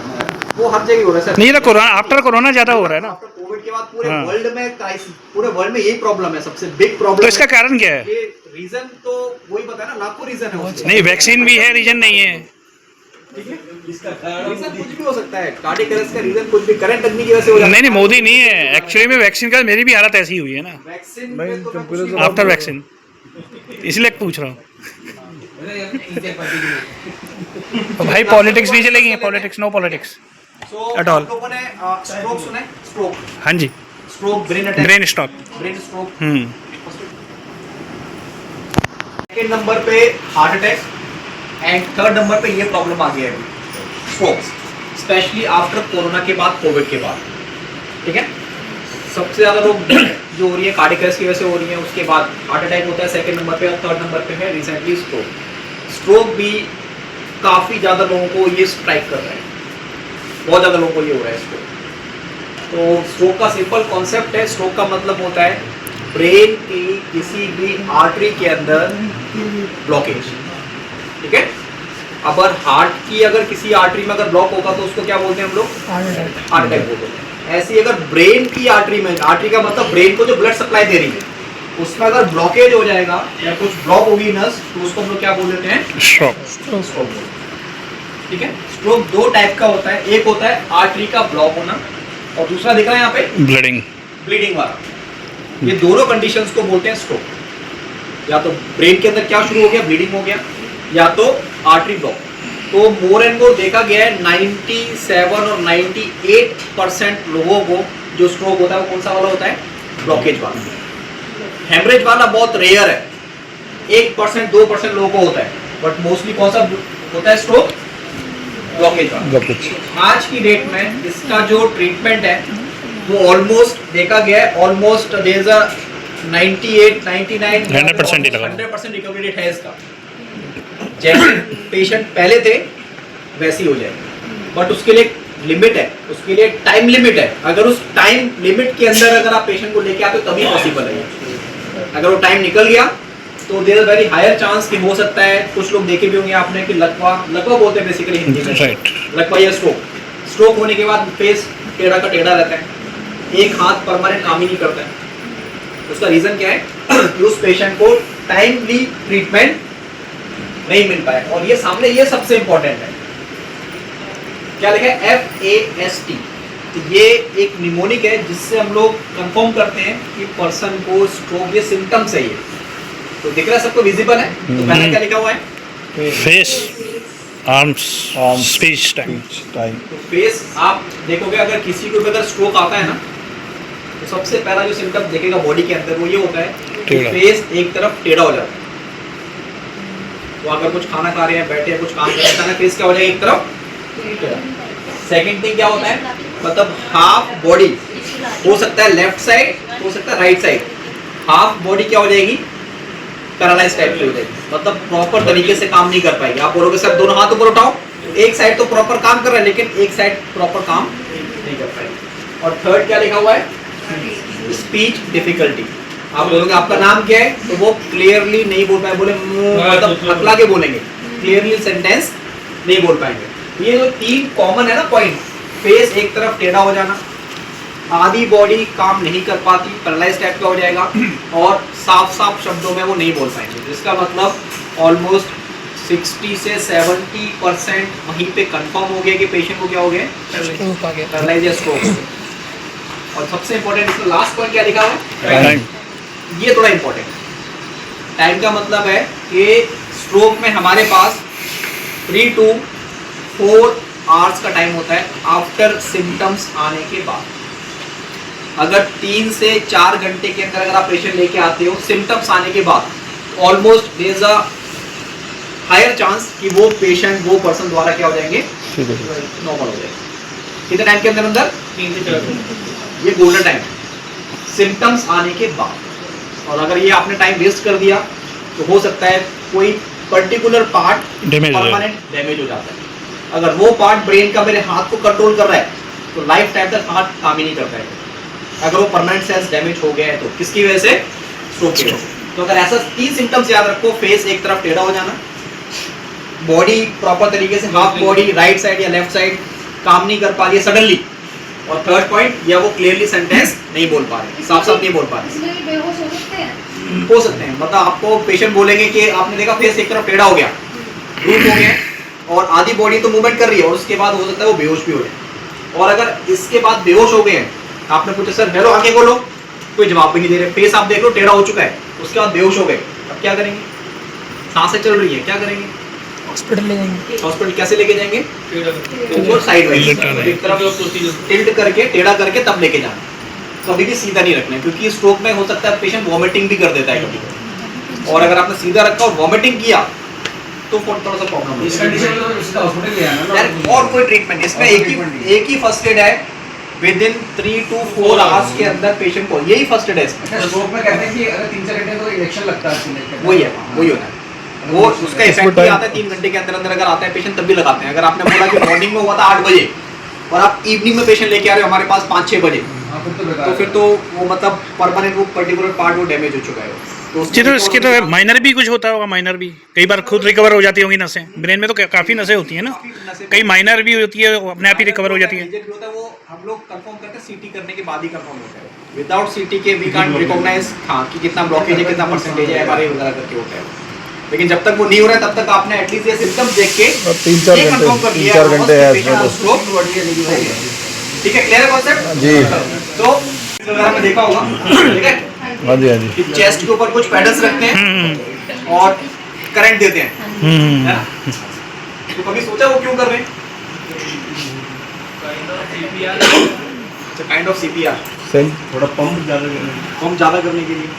वो हर जगह हो रहा है सर। नहीं, ये तो कोरोना, आफ्टर कोरोना ज़्यादा हो रहा है ना। आफ्टर कोविड के बाद पूरे हाँ। वर्ल्ड में क्राइसिस, पूरे वर्ल्ड में यही प्रॉब्लम है, सबसे बिग प्रॉब्लम। तो इसका कारण क्या है? ये रीजन तो वही पता है ना, लाखों रीजन है उसके। नहीं, वैक्सीन भी है, रीजन नहीं है। ठीक है, रीजन कुछ भी हो सकता है। कार्डियक अरेस्ट का रीजन कुछ भी, करंट लगने की वजह से हो जाता है। नहीं, मोदी नहीं है एक्चुअली में। वैक्सीन का मेरी भी हालत ऐसी हुई है ना, वैक्सीन में तो मैं कुछ नहीं आफ्टर वैक्सीन, इसलिए पूछ रहा हूँ। भाई पॉलिटिक्स नहीं चलेगी, politics, no politics at all. लोगों ने स्ट्रोक सुना है? स्ट्रोक, हाँ जी, stroke, brain attack, brain stock. Brain stroke. Hmm. Second number पे heart attack and third number पे ये प्रॉब्लम आ गया है स्ट्रोक, स्पेशली आफ्टर कोरोना के बाद, कोविड के बाद। ठीक है, सबसे ज़्यादा लोग जो हो रही है कार्डियक अरेस्ट की वजह से हो रही है, उसके बाद हार्ट अटैक होता है सेकंड नंबर पे, और थर्ड नंबर पे है रिसेंटली स्ट्रोक। स्ट्रोक भी काफ़ी ज़्यादा लोगों को ये स्ट्राइक कर रहा है, बहुत ज़्यादा लोगों को ये हो रहा है स्ट्रोक। तो स्ट्रोक का सिंपल कॉन्सेप्ट है, स्ट्रोक का मतलब होता है ब्रेन की किसी भी आर्टरी के अंदर ब्लॉकेज। ठीक है, अगर हार्ट की अगर किसी आर्टरी में अगर ब्लॉक होगा तो उसको क्या बोलते हैं हम लोग? हार्ट अटैक बोलते हैं। ऐसे ही अगर ब्रेन की आर्टरी में, आर्टरी का मतलब ब्रेन को जो ब्लड सप्लाई दे रही है, उसमें अगर ब्लॉकेज हो जाएगा या कुछ ब्लॉक होगी नस, तो उसको हम लोग क्या बोल देते हैं? स्ट्रोक। ठीक है, स्ट्रोक दो टाइप का होता है, एक होता है आर्टरी का ब्लॉक होना, और दूसरा दिख रहा है यहाँ पे ब्लीडिंग, ब्लीडिंग वाला। ये दोनों कंडीशंस को बोलते हैं स्ट्रोक। या तो ब्रेन के अंदर क्या शुरू हो गया, ब्लीडिंग हो गया, या तो आर्टरी ब्लॉक। तो मोर एंड मोर देखा गया है 97 और 98% लोगों को जो स्ट्रोक होता है वो कौन सा वाला होता है? ब्लॉकेज वाला। हेमरेज वाला बहुत रेयर है, 1% 2% लोगों को होता है, बट मोस्टली कौन सा होता है स्ट्रोक? ब्लॉकेज वाला। आज की डेट में इसका जो ट्रीटमेंट है वो ऑलमोस्ट देखा गया है, almost there is a 98, 99, 100% recovery rate है इसका। जैसे पेशेंट पहले थे वैसे ही हो जाएगा, बट उसके लिए लिमिट है, उसके लिए टाइम लिमिट है। अगर उस टाइम लिमिट के अंदर अगर आप पेशेंट को लेके आते हो तभी पॉसिबल है। अगर वो टाइम निकल गया तो there is very higher chance कि हो सकता है, कुछ लोग देखे भी होंगे आपने कि लकवा बोलते हैं बेसिकली हिंदी में, लकवा या स्ट्रोक होने के बाद फेस टेढ़ा का टेढ़ा रहता है, एक हाथ परमानेंट काम ही नहीं करता है। उसका रीजन क्या है? कि उस पेशेंट को टाइमली ट्रीटमेंट नहीं मिल पाया। और ये सामने ये सबसे इंपॉर्टेंट है, क्या लिखा है? FAST। तो ये एक निमोनिक है जिससे हम लोग कंफर्म करते हैं कि पर्सन को स्ट्रोक, ये सिम्टम्स है ये। तो दिख रहा है सबको, विजिबल है। तो पहले क्या लिखा हुआ है? Face, arms, speech time. तो फेस आप देखोगे, अगर किसी को भी अगर स्ट्रोक आता है ना, तो सबसे पहला जो सिम्टम देखेगा बॉडी के अंदर वो ये होता है कि फेस एक तरफ टेढ़ा हो जाता है। तो अगर कुछ खाना खा रहे हैं, बैठे हैं, कुछ काम कर रहे हैं, फेस क्या हो जाएगा? एक तरफ। सेकंड थिंग क्या होता है? मतलब हाफ बॉडी, हो सकता है लेफ्ट साइड, हो सकता है राइट साइड, हाफ बॉडी क्या हो जाएगी? पैरालाइज टाइप की हो जाएगी, मतलब प्रॉपर तरीके से काम नहीं कर पाएगी। आप बोलोगे सर दोनों हाथ ऊपर उठाओ, एक साइड तो प्रॉपर काम कर रहा है लेकिन एक साइड प्रॉपर काम नहीं कर पाएगी। और थर्ड क्या लिखा हुआ है? Speech difficulty. आप बोलोगे आपका नाम क्या है, तो वो क्लियरली नहीं बोल पाए, बोले मतलब हकला के बोलेंगे, क्लियरली सेंटेंस नहीं बोल पाएंगे। ये जो तीन कॉमन है ना पॉइंट, फेस एक तरफ टेढ़ा हो जाना, आधी बॉडी काम नहीं कर पाती, पैरालाइज टाइप का हो जाएगा, और साफ शब्दों में वो नहीं बोल पाएंगे। जिसका मतलब ऑलमोस्ट 60 से 70% वहीं पे कंफर्म हो गया कि पेशेंट को क्या हो गया? पैरालाइज या स्ट्रोक। और सबसे इंपॉर्टेंट इसमें लास्ट पॉइंट क्या लिखा हुआ है? ये थोड़ा इंपॉर्टेंट है। टाइम का मतलब है कि स्ट्रोक में हमारे पास 3 to 4 आवर्स का टाइम होता है आफ्टर सिम्टम्स आने के बाद। अगर 3 से 4 घंटे के अंदर अगर आप पेशेंट लेके आते हो सिम्टम्स आने के बाद, almost there is a higher chance कि वो पेशेंट, वो पर्सन द्वारा क्या हो जाएंगे? नॉर्मल हो जाएंगे। कितने टाइम के अंदर 3 से 4 घंटे, ये गोल्डन टाइम है सिम्टम्स आने के बाद। और अगर ये आपने टाइम वेस्ट कर दिया तो हो सकता है कोई पर्टिकुलर पार्ट परमानेंट डैमेज हो जाता है। अगर वो पार्ट ब्रेन का मेरे हाथ को कंट्रोल कर रहा है तो लाइफ टाइम तक हाथ काम ही नहीं कर पाएगा। अगर वो परमानेंट सेल्स डैमेज हो गया है तो किसकी वजह से? स्ट्रोक की वजह से। तो अगर ऐसा 3 सिम्टम्स याद रखो, फेस एक तरफ टेढ़ा हो जाना, बॉडी प्रॉपर तरीके से हाफ बॉडी राइट साइड या लेफ्ट साइड काम नहीं कर पा रही है सडनली, और थर्ड पॉइंट, या वो क्लियरली सेंटेंस नहीं बोल पा रहे, साफ साफ नहीं बोल पा रहे, हो सकते हैं। मतलब आपको पेशेंट बोलेंगे कि आपने देखा फेस एक तरफ टेढ़ा हो गया, रूप हो गया, और आधी बॉडी तो मूवमेंट कर रही है, और उसके बाद हो सकता है वो बेहोश भी हो जाए। और अगर इसके बाद बेहोश हो गए हैं, आपने पूछा सर हेलो आंखें खोलो, कोई जवाब भी नहीं दे रहे, फेस आप देख लो टेढ़ा हो चुका है, उसके बाद बेहोश हो गए, अब क्या करेंगे? सांसें चल रही है, क्या करेंगे? हॉस्पिटल ले जाएंगे। हॉस्पिटल कैसे लेके जाएंगे? ऊपर साइड वाइज, एक तरफ टिल्ट करके टेढ़ा करके तब लेके जाना, कभी भी सीधा नहीं रखना है, क्योंकि स्ट्रोक में हो सकता है पेशेंट वॉमिटिंग भी कर देता है कभी, और अगर आपने सीधा रखा और वॉमिटिंग किया तो थोड़ा सा प्रॉब्लम इस कंडीशन में तो इसका हॉस्पिटल ले आना ना। और कोई ट्रीटमेंट इसमें एक ही फर्स्ट एड है, विद इन 3 to 4 आवर्स के अंदर पेशेंट को, यही फर्स्ट एड है इसमें। स्ट्रोक में कहते हैं कि अगर 3-4 घंटे तो इंजेक्शन लगता है, वही है, वही होता है, वो उसका इफेक्ट भी आता है 3 घंटे के अंदर अंदर, अगर आता है पेशेंट तब भी लगाते हैं। अगर आपने बोला कि मॉर्निंग में हुआ था 8 बजे और आप इवनिंग में पेशेंट लेके आ रहे हो हमारे पास 5-6 बजे, तो फिर तो वो मतलब परमानेंट वो पर्टिकुलर पार्ट वो डैमेज हो चुका है। जी, तो इसके तो माइनर भी कुछ होता होगा, माइनर भी कई बार खुद रिकवर हो जाती होंगी नसें, ब्रेन में तो काफ़ी नसें होती हैं ना, कई माइनर भी होती है, वो अपने आप ही रिकवर हो जाती है। वो हम लोग कंफर्म करते हैं सीटी करने के बाद ही कंफर्म होता है, विदाउट सीटी के वी कांट रिकॉग्नाइज हाँ कि कितना ब्लॉकेज है, कितना परसेंटेज है, एमआरआई वगैरह करके होता है। लेकिन जब तक वो नहीं हो रहा है तब तक आपने एटलीस्ट ये सिम्टम्स देख के 3-4 घंटे है इसमें तो। ठीक है, क्लियर है कॉन्सेप्ट जी? तो वगैरह में देखा होगा, ठीक है, हाँ जी हाँ जी। चेस्ट के ऊपर कुछ पैडल्स रखते हैं और करंट देते हैं, है ना? तो कभी सोचा वो क्यों कर रहे हैं? काइंड ऑफ सीपीआर, थोड़ा पंप ज्यादा करने के लिए,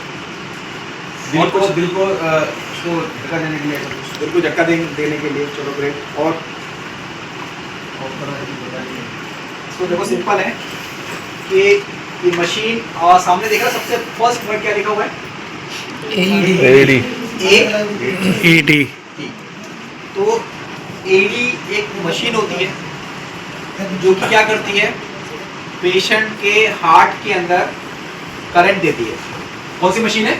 दिल को उसको धक्का देने के लिए, दिल को धक्का देने के लिए। चलो ग्रेट। और इसको देखो सिंपल है कि ये मशीन और सामने देखा सबसे फर्स्ट वर्ड क्या लिखा हुआ है? एडी। ईडी। तो एडी एक मशीन होती है जो कि क्या करती है, पेशेंट के हार्ट के अंदर करंट देती है। कौन सी मशीन है?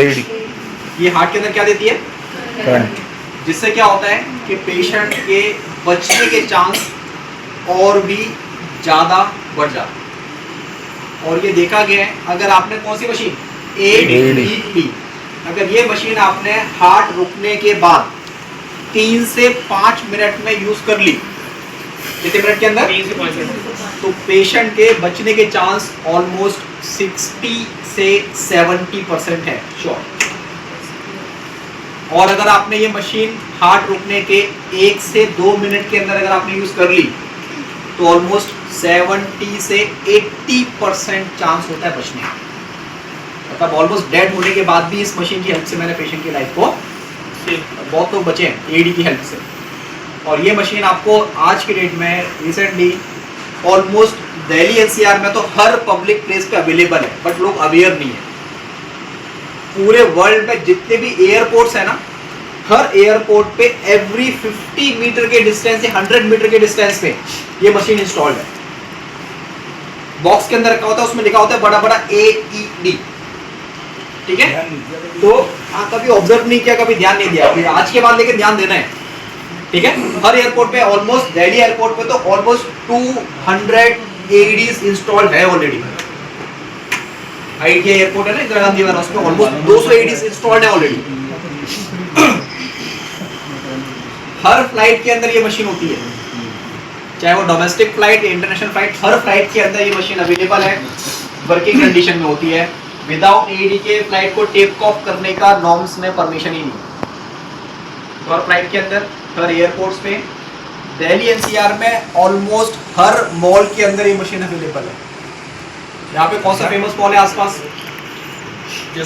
एडी। ये हार्ट के अंदर क्या देती है? करंट। जिससे क्या होता है कि पेशेंट के बचने के चांस और भी ज़्यादा बढ़ जाते हैं। और ये देखा गया है, अगर आपने कौन सी मशीन? एडी। अगर ये मशीन आपने हार्ट रुकने के बाद 3 से 5 मिनट में यूज कर ली, कितने मिनट के अंदर? 3 से 5 मिनट, तो पेशेंट के बचने के चांस ऑलमोस्ट 60 से 70% है श्योर। और अगर आपने ये मशीन हार्ट रुकने के 1 से 2 मिनट के अंदर अगर आपने यूज कर ली तो ऑलमोस्ट 70 से 80% चांस होता है बचने का। मतलब ऑलमोस्ट डेड होने के बाद भी इस मशीन की हेल्प से मैंने पेशेंट की लाइफ को बहुत लोग बचे हैं एडी की हेल्प से। और ये मशीन आपको आज की डेट में रिसेंटली ऑलमोस्ट दिल्ली एनसीआर में तो हर पब्लिक प्लेस पे अवेलेबल है, बट लोग अवेयर नहीं है। पूरे वर्ल्ड में जितने भी एयरपोर्ट्स है ना, हर एयरपोर्ट पे एवरी 50 मीटर के डिस्टेंस से 100 मीटर के डिस्टेंस पे ये मशीन इंस्टॉल्ड है। बॉक्स के अंदर रखा होता है, उसमें लिखा होता है बड़ा बड़ा AED, ठीक है? तो कभी ऑब्जर्व नहीं किया, कभी ध्यान नहीं दिया, आज के बाद लेके ध्यान देना है, ठीक है? हर एयरपोर्ट पे ऑलमोस्ट, दिल्ली एयरपोर्ट पे तो ऑलमोस्ट 200 AEDs इंस्टॉल्ड है ऑलरेडी। IIT एयरपोर्ट है ना इंदिरा गांधी वाला, उसमें ऑलमोस्ट 200 AEDs इंस्टॉल्ड है ऑलरेडी। हर फ्लाइट के अंदर ये मशीन होती है, चाहे वो डोमेस्टिक फ्लाइट या इंटरनेशनल फ्लाइट, हर फ्लाइट के अंदर ये मशीन अवेलेबल है, वर्किंग कंडीशन में होती है। विदाउट AED के फ्लाइट को टेक ऑफ करने का नॉर्म्स में परमिशन ही नहीं। तो हर फ्लाइट के अंदर, हर एयरपोर्ट्स पे, दिल्ली NCR में ऑलमोस्ट हर मॉल के अंदर ये मशीन अवेलेबल है। यहाँ पे कौन सा फेमस मॉल है आसपास?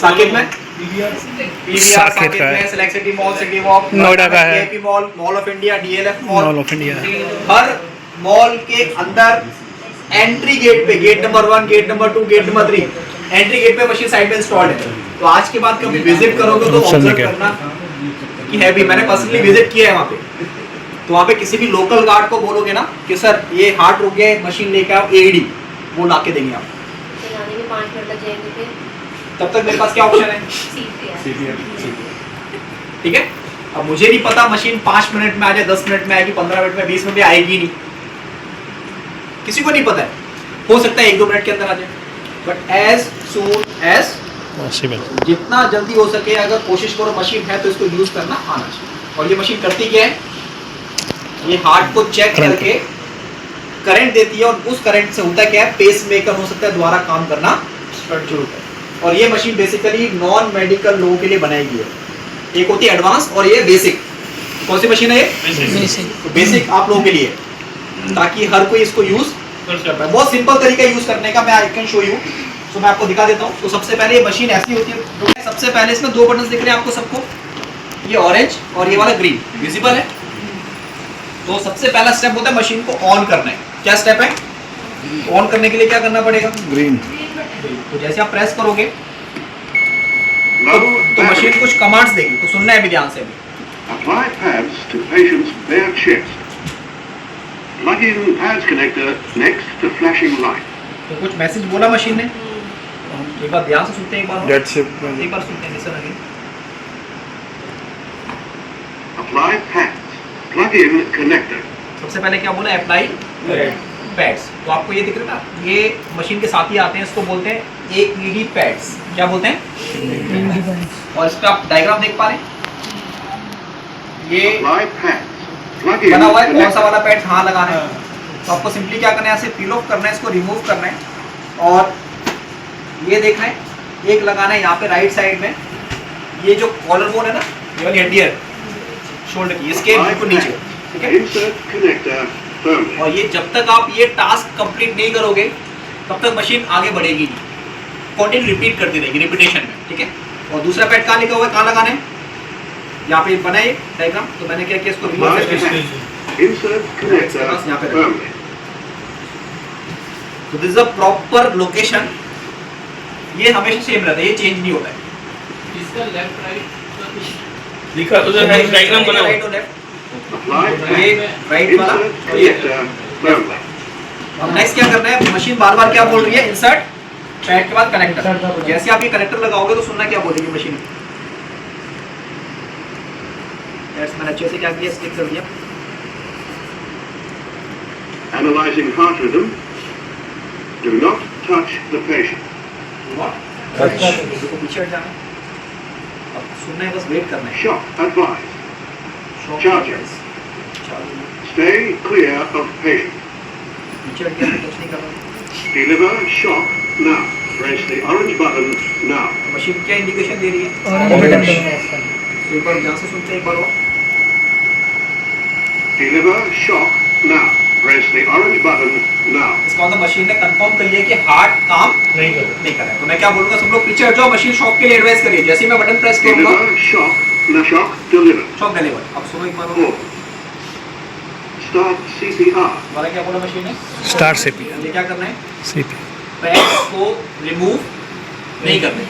साकेत में PVR, साकेत में select city mall, city walk, Noida का है, KP mall, mall of India, DLF mall, mall of India. हर मॉल के अंदर एंट्री गेट पे, gate number 1, gate number 2, gate number 3, entry gate पे मशीन साइड में इंस्टॉल्ड है। तो आज के बाद कभी विजिट करोगे तो ऑब्जर्व करना कि है भी, मैंने पर्सनली विजिट किया है वहाँ पे। तो वहाँ पे किसी भी लोकल गार्ड को बोलोगे ना कि सर ये हार्ट रुक गया, मशीन लेके आओ AED, वो ला के देंगे आप। 5 मिनट लग जाएंगे फिर तब तक मेरे पास क्या ऑप्शन है? ठीक है। अब मुझे नहीं पता मशीन 5 मिनट में आ जाए, 10 मिनट में आएगी, 15 मिनट में, 20 मिनट में आएगी नहीं, किसी को नहीं पता है। हो सकता है 1-2 मिनट के अंदर आ जाए, but as soon as possible, जितना जल्दी हो सके अगर कोशिश करो, मशीन है तो इसको यूज करना आना चाहिए। और ये मशीन करती क्या है? ये हार्ट को चेक करके करंट देती है, और उस करंट से होता क्या है, पेस मेकर हो सकता है द्वारा काम करना शुरू कर। और ये मशीन बेसिकली नॉन मेडिकल लोगों के लिए बनाई गई है। एक होती है एडवांस और ये बेसिक। कौन सी मशीन है ये? बेसिक आप लोगों के लिए, ताकि हर कोई इसको यूज कर सकता है। बहुत सिंपल तरीका यूज करने का, मैं आई कैन शो यू। तो मैं आपको दिखा देता हूँ। तो सबसे पहले ये मशीन ऐसी होती है, तो सबसे पहले इसमें 2 बटन दिख रहे हैं आपको सबको, ये ऑरेंज और ये वाला ग्रीन, विजिबल है। तो सबसे पहला स्टेप होता है मशीन को ऑन करना है। क्या स्टेप है? ऑन करने के लिए क्या करना पड़ेगा? ग्रीन। तो जैसे आप प्रेस करोगे तो मशीन कुछ कमांड्स देगी, तो सुनना है भी ध्यान से भी। Apply pads to patient's bare chest. Plug in pads connector next to flashing light. तो कुछ मैसेज बोला मशीन ने, एक बार ध्यान से सुनते हैं, एक बार That's it. एक बार सुनते हैं, listen again. Apply pads. Plug in connector. सबसे पहले क्या बोला? Apply pads. तो आपको ये दिख रहा है, ये मशीन के साथ ही आते हैं, इसको बोलते हैं AED पैड्स। क्या बोलते हैं? और इस पे आप डायग्राम देख पा रहे हैं, ये Apply pads. Plug in बना हुआ है कौन सा connector. वाला पैड कहाँ लगाना है। तो आपको सिंपली क्या करना है, ऐसे पील ऑफ करना है, इसको रिमूव करना है, और ये देखना है, एक लगाना है यहाँ पे राइट साइड में, ये जो कॉलर बोन है ना, ये वाली हड्डी है शोल्डर की, इसके बिल्कुल नीचे, ठीक है। Insert connector firmly. और ये जब तक आप ये टास्क कंप्लीट नहीं करोगे तब तक मशीन आगे बढ़ेगी नहीं, कंटिन्यू रिपीट करती रहेगी, रिपीटेशन में, ठीक है। और दूसरा पैड कहाँ लिखा हुआ है, कहाँ लगाना है? यहाँ पे बनाए डायग्राम। तो मैंने क्या किया, इसको रिमूव करके Insert connector firmly. तो this is a proper location. ये हमेशा सेम रहता है, ये चेंज नहीं होता है। इसका लेफ्ट राइट लिखा उधर है, डायग्राम बना हुआ राइट है। और लेफ्ट, Apply ये pads. राइट वाला Insert और ये। connector firmly. अब नेक्स्ट क्या करना है, मशीन बार बार क्या बोल रही है, इंसर्ट पैड के बाद कनेक्टर। तो जैसे आप ये कनेक्टर लगाओगे तो सुनना क्या बोलेगी मशीन। मैंने अच्छे से क्या किया, स्टिक कर दिया। Analyzing heart rhythm. Do not touch the patient. देखो पीछे हट जाना, अब सुनना है, बस वेट करना है। Shock advised. Shock Charger. चालू। Stay clear of patient. पीछे हट गया, टच नहीं कर रहा। Deliver shock now. Press the orange button now. Machine क्या इंडिकेशन दे रही है? ऑरेंज। तो एक बार ध्यान से सुनते हैं, एक बार और। Deliver shock now. Press the orange button now. इसका मतलब मशीन ने कंफर्म कर लिया कि हार्ट काम नहीं कर नहीं कर रहा है। तो मैं क्या बोलूंगा, सब लोग पीछे हट जाओ, मशीन शॉक के लिए एडवाइस करिए। जैसे ही मैं बटन प्रेस करूंगा, Deliver shock. Now shock delivered. Shock deliver. अब सुनो एक बार 4. और, Start CPR. दोबारा क्या बोला मशीन ने? स्टार्ट से पी ये क्या करना है, CP। पैड्स को रिमूव नहीं करना है,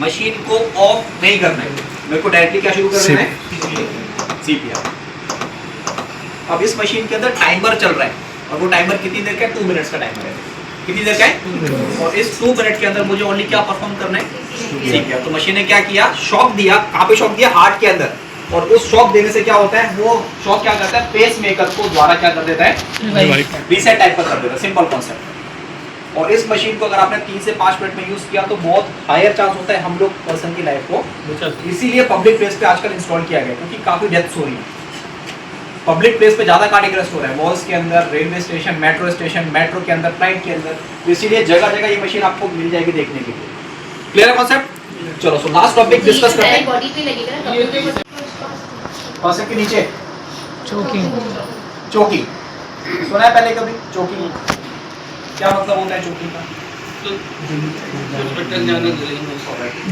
मशीन को ऑफ नहीं करना है, मेरे को डायरेक्टली क्या शुरू कर देना है, CPR। अब इस मशीन के अंदर टाइमर चल रहा है, और वो टाइमर कितनी देर का है? 2 मिनट्स का टाइमर है। कितनी देर का है? और इस 2 मिनट के अंदर मुझे ओनली क्या परफॉर्म करना है, CPR। तो मशीन ने क्या किया, शॉक दिया। कहाँ पे शॉक दिया? हार्ट के अंदर। और उस शॉक देने से क्या होता है, वो शॉक क्या करता है, पेस मेकर को द्वारा क्या कर देता है, रीसेट टाइप का कर देता है। Simple concept. और इस मशीन को अगर आपने 3 से 5 मिनट में यूज किया तो बहुत हायर चांस होता है हम लोग पर्सन की लाइफ को, इसीलिए पब्लिक प्लेस पे आजकल इंस्टॉल किया गया, क्योंकि काफी डेथ्स हो रही है पब्लिक प्लेस पे, ज्यादा कार्डियक अरेस्ट हो रहा है, मॉल्स के अंदर, रेलवे स्टेशन, मेट्रो के अंदर, फ्लाइट के अंदर। तो इसीलिए जगह जगह ये मशीन आपको मिल जाएगी देखने के लिए। क्लियर है कॉन्सेप्ट? चलो सो लास्ट टॉपिक डिस्कस करते हैं। बॉडी पे लगेगा ना, कॉन्सेप्ट के नीचे चोकिंग। चोकिंग सुना है पहले कभी? चोकिंग क्या मतलब होता है चोकिंग का? हॉस्पिटल जाना जरूरी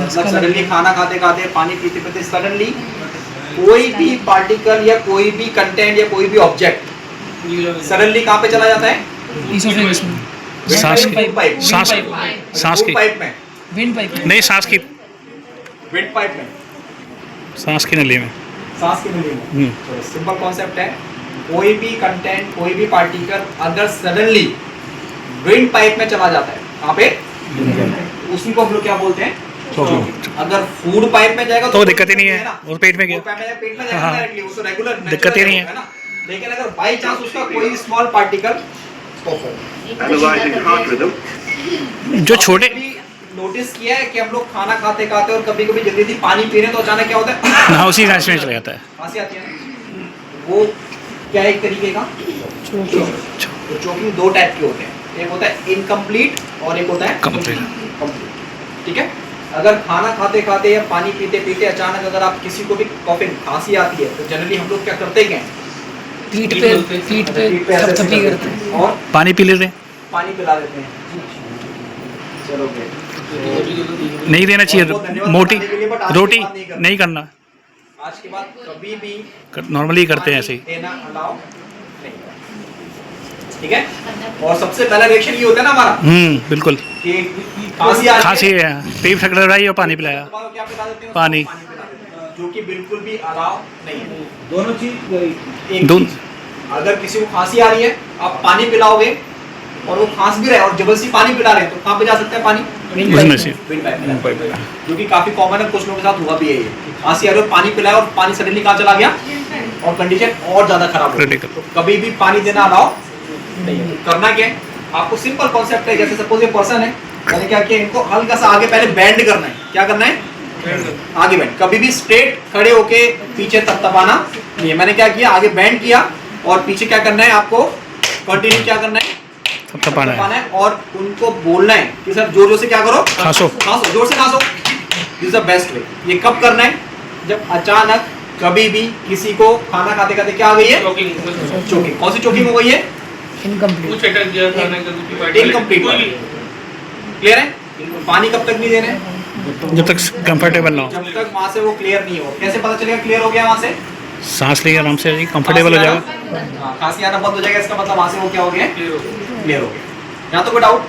मतलब सडनली खाना खाते खाते, पानी पीते पीते सडनली कोई भी पार्टिकल या कोई भी कंटेंट या कोई भी ऑब्जेक्ट सडनली कहाँ पे चला जाता है? इसोफेगस में, सांस की विंड पाइप, सांस सांस की पाइप में, विंड पाइप में। नहीं, सांस की विंड पाइप में, सांस की नली में। सांस की नली में। तो सिंपल कॉन्सेप्ट है, कोई भी कंटेंट, कोई भी पार्टिकल अगर सडनली विंड पाइप में चला जाता है, कहाँ पे? उसी को हम लोग क्या बोलते हैं, Choking. अगर फूड पाइप में जाएगा तो वो दिक्कत ही नहीं है, ना, वो पेट में गया। वो पेट में जाएगा हाँ। डायरेक्टली, वो तो रेगुलर दिक्कत ही नहीं है। ना। लेकिन अगर बाई चांस उसका कोई small particle Analyzing heart rhythm. जो छोटे नोटिस किया है कि हम लोग खाना खाते खाते और कभी कभी जल्दी पानी पी रहे हैं तो अचानक क्या होता है, ना उसी सांस में चला जाता है। खांसी आती है ना, वो क्या एक तरीके का तो चोकिंग दो टाइप के होते हैं, एक होता है इनकम्प्लीट और एक होता है Complete. ठीक है। अगर खाना खाते खाते या पानी पीते पीते अचानक अगर आप किसी को भी कॉफिंग खांसी आती है तो जनरली हम लोग क्या करते हैं, पीठ पे ऐसे थपथपी करते हैं और पानी पी लेते हैं, पानी पिला देते हैं। चलो नहीं देना चाहिए, धन्यवाद मोटी बताने के लिए, but आज के रोटी बाद नहीं करना। नहीं करना, आज के बाद कभी भी नॉर्मली करते हैं ऐसे ही। देना अलाउ नहीं, ठीक है। और सबसे पहला रिएक्शन ये होता है ना हमारा बिल्कुल। कि खांसी आ रही खांसी है, पेट ठक रहा है और पानी पिलाया, तो क्या पिला देते हैं, पानी। पिला देते हैं, जो कि बिल्कुल भी अलाउ नहीं है। दोनों चीज एक दोनों चीज, अगर किसी को खांसी आ रही है आप पानी पिलाओगे और वो खांस भी रहे और जबरदस्ती पानी पिला रहे हैं तो कहाँ पे जा सकता है पानी, उसमें से विंड पाइप में, जो कि काफी कॉमन है, कुछ लोगों के साथ हुआ भी है ये। खांसी आ रही है और पानी पिलाया और पानी सडनली कहाँ चला गया और कंडीशन और ज्यादा खराब हो गई। Critical. तो कभी भी पानी देना अलाउ नहीं है। करना क्या है, आपको सिंपल कॉन्सेप्ट है, जैसे सपोज ये पर्सन है, मैंने क्या किया, इनको हल्का सा आगे पहले बैंड करना है। क्या करना है, आगे बैंड। कभी भी स्ट्रेट खड़े होके पीछे तपतपाना नहीं है। मैंने क्या किया, आगे बैंड किया और पीछे क्या करना है, आपको कंटिन्यू क्या करना है, थपथपाना है। है और उनको बोलना है कि सर जोर जोर से क्या करो, खांसो। खांसो, जोर से खांसो। This is the best way. ये कब करना है, जब अचानक कभी भी किसी को खाना खाते खाते क्या आ गई है, चोकिंग। कौन सी चोकिंग हो गई है, इनकम्प्लीट। इनकम्प्लीट। क्लियर है। पानी कब तक नहीं देना है, जब तक कंफर्टेबल ना हो, जब तक वहां से वो क्लियर नहीं हो। कैसे पता चलेगा क्लियर हो गया, वहां से सांस लिए आराम से कंफर्टेबल हो जाएगा। हाँ, खांसी आना बंद हो जाएगा, इसका मतलब वहां से वो क्या हो गया, क्लियर हो गया। यहाँ तो कोई डाउट।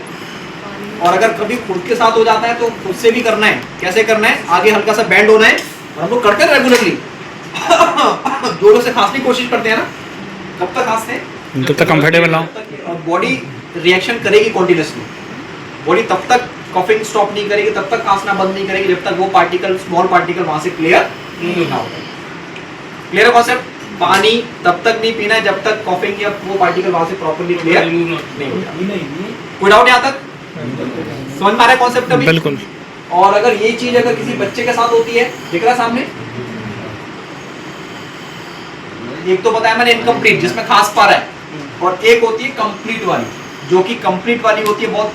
और अगर कभी खुद के साथ हो जाता है तो खुद से भी करना है। कैसे करना है, आगे हल्का सा बैंड होना है और हम लोग करते हैं रेगुलरली जोरों से खांसने की कोशिश करते हैं ना, कब तक खांसते हैं, जब तक कंफर्टेबल ना हो। और बॉडी रिएक्शन करेगी कॉन्टिन्यूसली। बॉडी तब तक कॉफिंग स्टॉप नहीं करेगी, तब तक खांसना बंद नहीं करेगी जब तक वो पार्टिकल, स्मॉल पार्टिकल वहां से क्लियर ना हो। क्लियर है कॉन्सेप्ट। पानी तब तक नहीं पीना है जब तक कॉफिंग या वो पार्टिकल वहां से प्रॉपर्ली क्लियर नहीं हो जाता। कोई डाउट यहाँ तक, समझ में आ रहा है कॉन्सेप्ट अभी? बिल्कुल। और अगर ये चीज अगर किसी बच्चे के साथ होती है, दिख रहा सामने, एक तो बताया मैंने इनकम्प्लीट जिसमें खांस पा रहा है, और एक होती है कंप्लीट वाली, जो कि कंप्लीट वाली होती है बहुत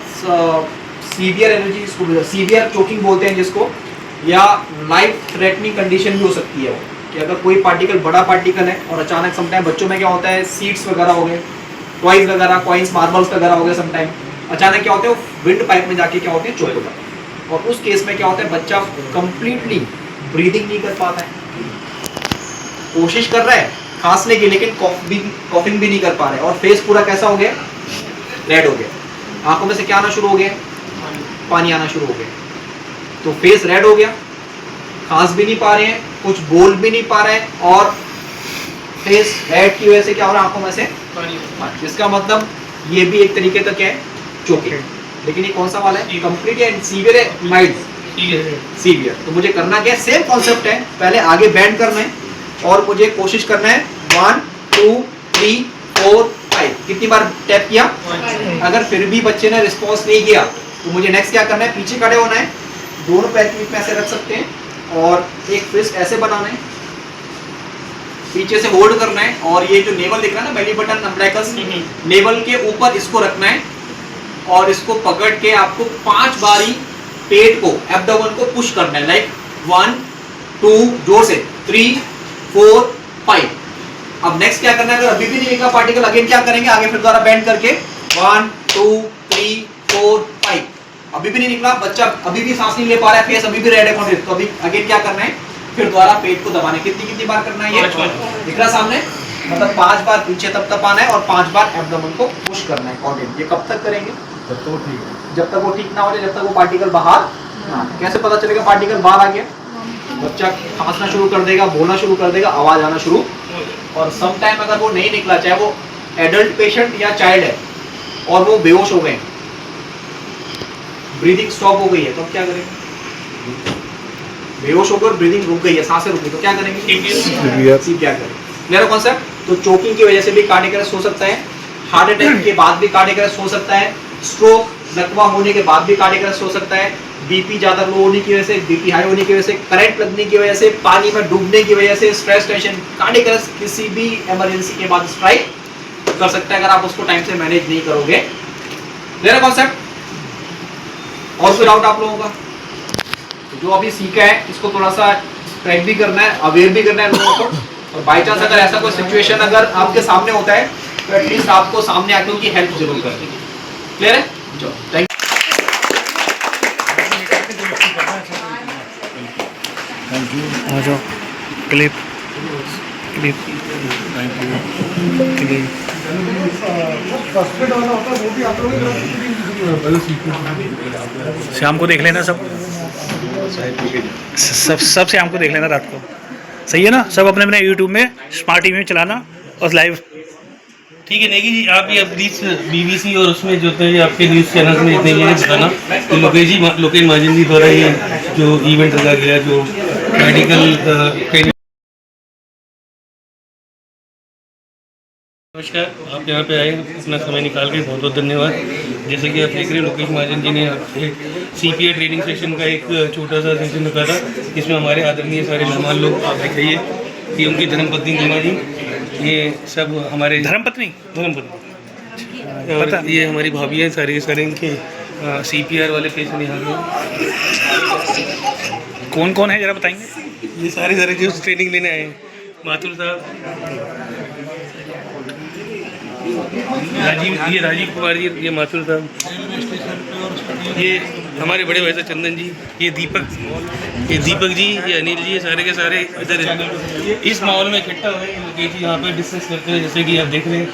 सीवियर एनर्जी, जिसको सीवियर चोकिंग बोलते हैं जिसको, या लाइफ थ्रेटनिंग कंडीशन भी हो सकती है वो, कि अगर कोई पार्टिकल बड़ा पार्टिकल है और अचानक समटाइम बच्चों में क्या होता है, सीड्स वगैरह हो गए, टॉयज वगैरह, कॉइन्स, मार्बल्स वगैरह हो गए, समटाइम अचानक क्या होते हैं वो विंड पाइप में जाके क्या होते हैं, चोक हो जाते हैं। और उस केस में क्या होता है, बच्चा कंप्लीटली ब्रीदिंग नहीं कर पाता है, कोशिश कर रहा है खांसने की लेकिन कॉफिंग भी नहीं कर पा रहे, और फेस पूरा कैसा हो गया, रेड हो गया, आंखों में से क्या आना शुरू हो गया, पानी आना शुरू हो गया। तो फेस रेड हो गया, खांस भी नहीं पा रहे हैं, कुछ बोल भी नहीं पा रहे हैं, और फेस रेड की वजह से क्या हो रहा है, आंखों में से पानी। इसका मतलब ये भी एक तरीके का क्या है, चोकिंग। लेकिन ये कौन सा वाला है, कंप्लीट या सीवियर है, माइल्ड सीवियर। तो मुझे करना क्या है, सेम कॉन्सेप्ट है, पहले आगे बैंड करना है और मुझे कोशिश करना है 1 2 3 4 5। कितनी बार टैप किया, अगर फिर भी बच्चे ने रिस्पॉन्स नहीं किया तो मुझे नेक्स्ट क्या करना है, पीछे खड़े होना है, दोनों पैर के बीच में ऐसे रख सकते हैं और एक फिस्ट ऐसे बनाना है, पीछे से होल्ड करना है, और ये जो नेवल दिख रहा है ना, बेली बटन, अम्ब्रेकस, नेवल के ऊपर इसको रखना है और इसको पकड़ के आपको 5 बारी पेट को, एब्डोमेन को पुश करना है, लाइक 1 2 जोर से 3 4 5। अब नेक्स्ट क्या करना है, अगर अभी भी नहीं निकला पार्टिकल, अगेन क्या करेंगे, आगे फिर दोबारा बेंड करके 1 2 3 4 5। अभी भी नहीं निकला, बच्चा अभी भी सांस नहीं ले पा रहा है, फेस अभी भी रेड है, तो अभी अगेन क्या करना है, फिर दोबारा पेट को दबाना है। कितनी बार करना है, ये दिख रहा सामने, मतलब 5 बार पीछे तब तपाना है और 5 बार एब्डोमेन को पुश करना है कॉन्टिन्यू। ये कब तक करेंगे, जब तक वो ठीक ना हो जाए, जब तक वो पार्टिकल बाहर ना। कैसे पता चलेगा पार्टिकल बाहर आ गया, बच्चा खांसना शुरू कर देगा, बोलना शुरू कर देगा, आवाज आना शुरू। और सम टाइम अगर वो नहीं निकला, चाहे वो एडल्ट पेशेंट या चाइल्ड है और वो बेहोश हो गए, ब्रीदिंग स्टॉप हो गई है तो अब क्या करेंगे? बेहोश होकर ब्रीदिंग रुक गई है, सांसें रुक गई तो क्या करेंगे? CPR करेंगे। Clear concept? तो चोकिंग की वजह से भी कार्डियक अरेस्ट हो सकता है, हार्ट अटैक के बाद भी कार्डियक अरेस्ट हो सकता है, स्ट्रोक लकवा होने के बाद भी कार्डियक अरेस्ट हो सकता है, बीपी ज़्यादा लो होने की वजह से, बीपी हाई होने की वजह से, करंट लगने की वजह से, पानी में डूबने की वजह से, स्ट्रेस टेंशन, कार्डियक अरेस्ट किसी भी इमरजेंसी के बाद स्ट्राइक कर सकता है अगर आप उसको टाइम से मैनेज नहीं करोगे। Clear concept? और कोई डाउट आप लोगों का? तो जो अभी सीखा है इसको थोड़ा सा ट्रैक भी करना है, अवेयर भी करना है लोगों को, और बाई चांस अगर ऐसा कोई सिचुएशन अगर आपके सामने होता है तो एटलीस्ट आपको सामने आके उनकी हेल्प जरूर करनी है। क्लियर है? चलो थैंक आ जाओ, क्लिप क्लिप क्लिप। शाम को देख लेना सब शाम को देख लेना रात को, सही है ना? सब अपने अपने यूट्यूब में स्मार्ट टीवी में चलाना और लाइव। ठीक है नेगी जी, आप ये प्लीज BBC और उसमें जो होते हैं आपके न्यूज़ चैनल में इतने ये बताना कि लोकेश महाजन जी द्वारा ये जो इवेंट रखा गया, जो मेडिकल ट्रेनिंग। नमस्कार, आप यहाँ पे आए अपना समय निकाल के बहुत बहुत धन्यवाद। जैसे कि आप देख रहे हैं लोकेश महाजन जी ने एक CPR ट्रेनिंग सेशन का एक छोटा सा सेशन रखा था, जिसमें हमारे आदरणीय सारे मेहमान लोग आप देख रही है कि उनकी धर्मपत्नी नीमा जी, ये सब हमारे धर्मपत्नी और ये हमारी भाभी हैं, सारे सारे इनके CPR वाले पेशेंट यहाँ पे। कौन कौन है जरा बताएंगे? ये सारे जो ट्रेनिंग लेने आए हैं, माथुर साहब, राजीव कुमार जी, ये माथुर साहब, ये हमारे बड़े भाई साहब चंदन जी, ये दीपक जी, ये अनिल जी, ये सारे के सारे इधर इस माहौल में इकट्ठा हुए लोकेश जी यहाँ पे डिस्कस करते हैं। जैसे कि आप देख रहे हैं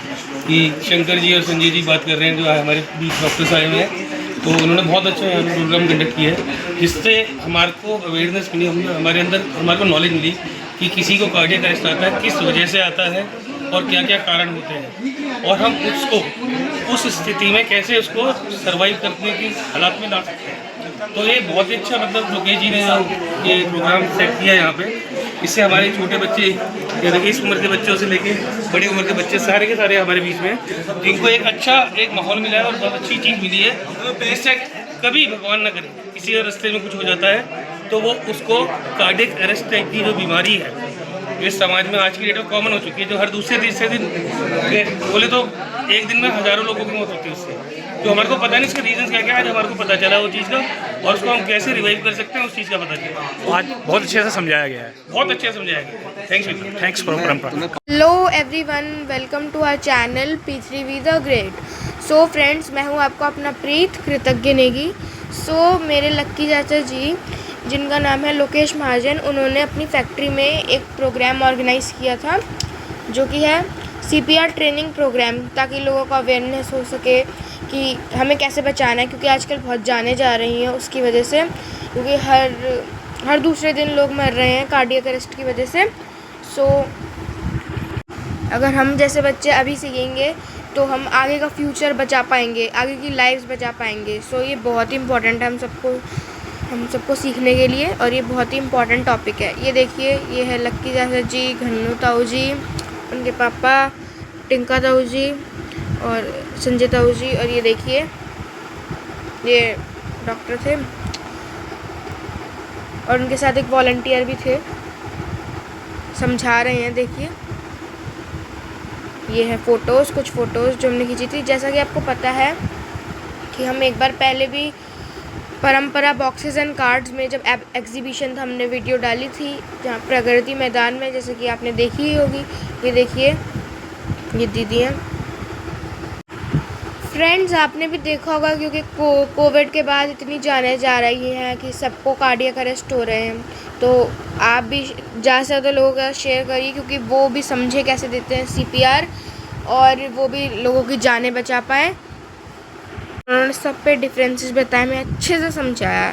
कि शंकर जी और संजय जी बात कर रहे हैं, जो हमारे बीच डॉक्टर्स आए हुए हैं, तो उन्होंने बहुत अच्छा यहाँ पे प्रोग्राम कंडक्ट किया है, जिससे हमारे को अवेयरनेस मिली, हमारे अंदर हमारे को नॉलेज मिली कि किसी को कार्डियक अरेस्ट आता है, किस वजह से आता है और क्या क्या कारण होते हैं, और हम उसको उस स्थिति में कैसे उसको सर्वाइव करने की हालात में ला सकते हैं। तो ये बहुत ही अच्छा मतलब लोकेश जी ने ये प्रोग्राम सेट किया यहाँ पे। इससे हमारे छोटे बच्चे, या देखिए इस उम्र के बच्चों से लेके बड़ी उम्र के बच्चे सारे के सारे हमारे बीच में, जिनको एक अच्छा एक माहौल मिला है और बहुत अच्छी चीज़ मिली है। इससे कभी भगवान न करे किसी रास्ते में कुछ हो जाता है तो वो उसको कार्डियक अरेस्ट टाइप की जो बीमारी है इस समाज में आज की डेट में कॉमन हो चुकी है, जो हर दूसरे तीसरे दिन बोले तो एक दिन में हज़ारों लोगों की मौत होती है उससे, जो हमारे को पता नहीं इसके रीजन क्या क्या है। आज हमारे को पता चला वो चीज़ का, और उसको हम कैसे रिवाइव कर सकते हैं उस चीज़ का पता चला। आज बहुत अच्छे से समझाया गया है, बहुत अच्छे से समझाया गया। Thanks for Parampara. Hello everyone, welcome to our channel P3V the great. So friends, मैं हूँ आपका अपना प्रीत कृतज्ञ नेगी। सो मेरे लक्की चाचा जी, जिनका नाम है लोकेश महाजन, उन्होंने अपनी फैक्ट्री में एक प्रोग्राम ऑर्गेनाइज़ किया था जो कि है CPR ट्रेनिंग प्रोग्राम, ताकि लोगों का अवेयरनेस हो सके कि हमें कैसे बचाना है, क्योंकि आजकल बहुत जाने जा रही हैं उसकी वजह से, क्योंकि हर दूसरे दिन लोग मर रहे हैं कार्डियक अरेस्ट की वजह से। सो अगर हम जैसे बच्चे अभी सीखेंगे तो हम आगे का फ्यूचर बचा पाएंगे, आगे की लाइफ्स बचा पाएंगे। सो ये बहुत ही इम्पोर्टेंट है हम सबको सीखने के लिए, और ये बहुत ही इम्पोर्टेंट टॉपिक है। ये देखिए, ये है लक्की चाचा जी, घन्नू ताऊ जी, उनके पापा टिंका ताऊ जी और संजय ताऊ जी, और ये देखिए ये डॉक्टर थे और उनके साथ एक वॉलंटियर भी थे, समझा रहे हैं। देखिए ये है फ़ोटोज़, कुछ फ़ोटोज़ जो हमने खींची थी। जैसा कि आपको पता है कि हम एक बार पहले भी परंपरा बॉक्सेस एंड कार्ड्स में जब एग्जीबिशन था, हमने वीडियो डाली थी जहाँ प्रगति मैदान में, जैसे कि आपने देखी ही होगी। ये देखिए, ये दीदी हैं। फ्रेंड्स, आपने भी देखा होगा, क्योंकि कोविड के बाद इतनी जाने जा रही हैं कि सबको कार्डियक अरेस्ट हो रहे हैं, तो आप भी ज़्यादा से ज़्यादा लोगों का शेयर करिए, क्योंकि वो भी समझे कैसे देते हैं CPR, और वो भी लोगों की जानें बचा पाएँ। उन्होंने सब पे डिफरेंसेस बताए, मैं अच्छे से समझाया।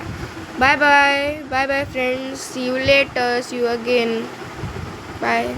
Bye bye friends, see you later, see you again, bye.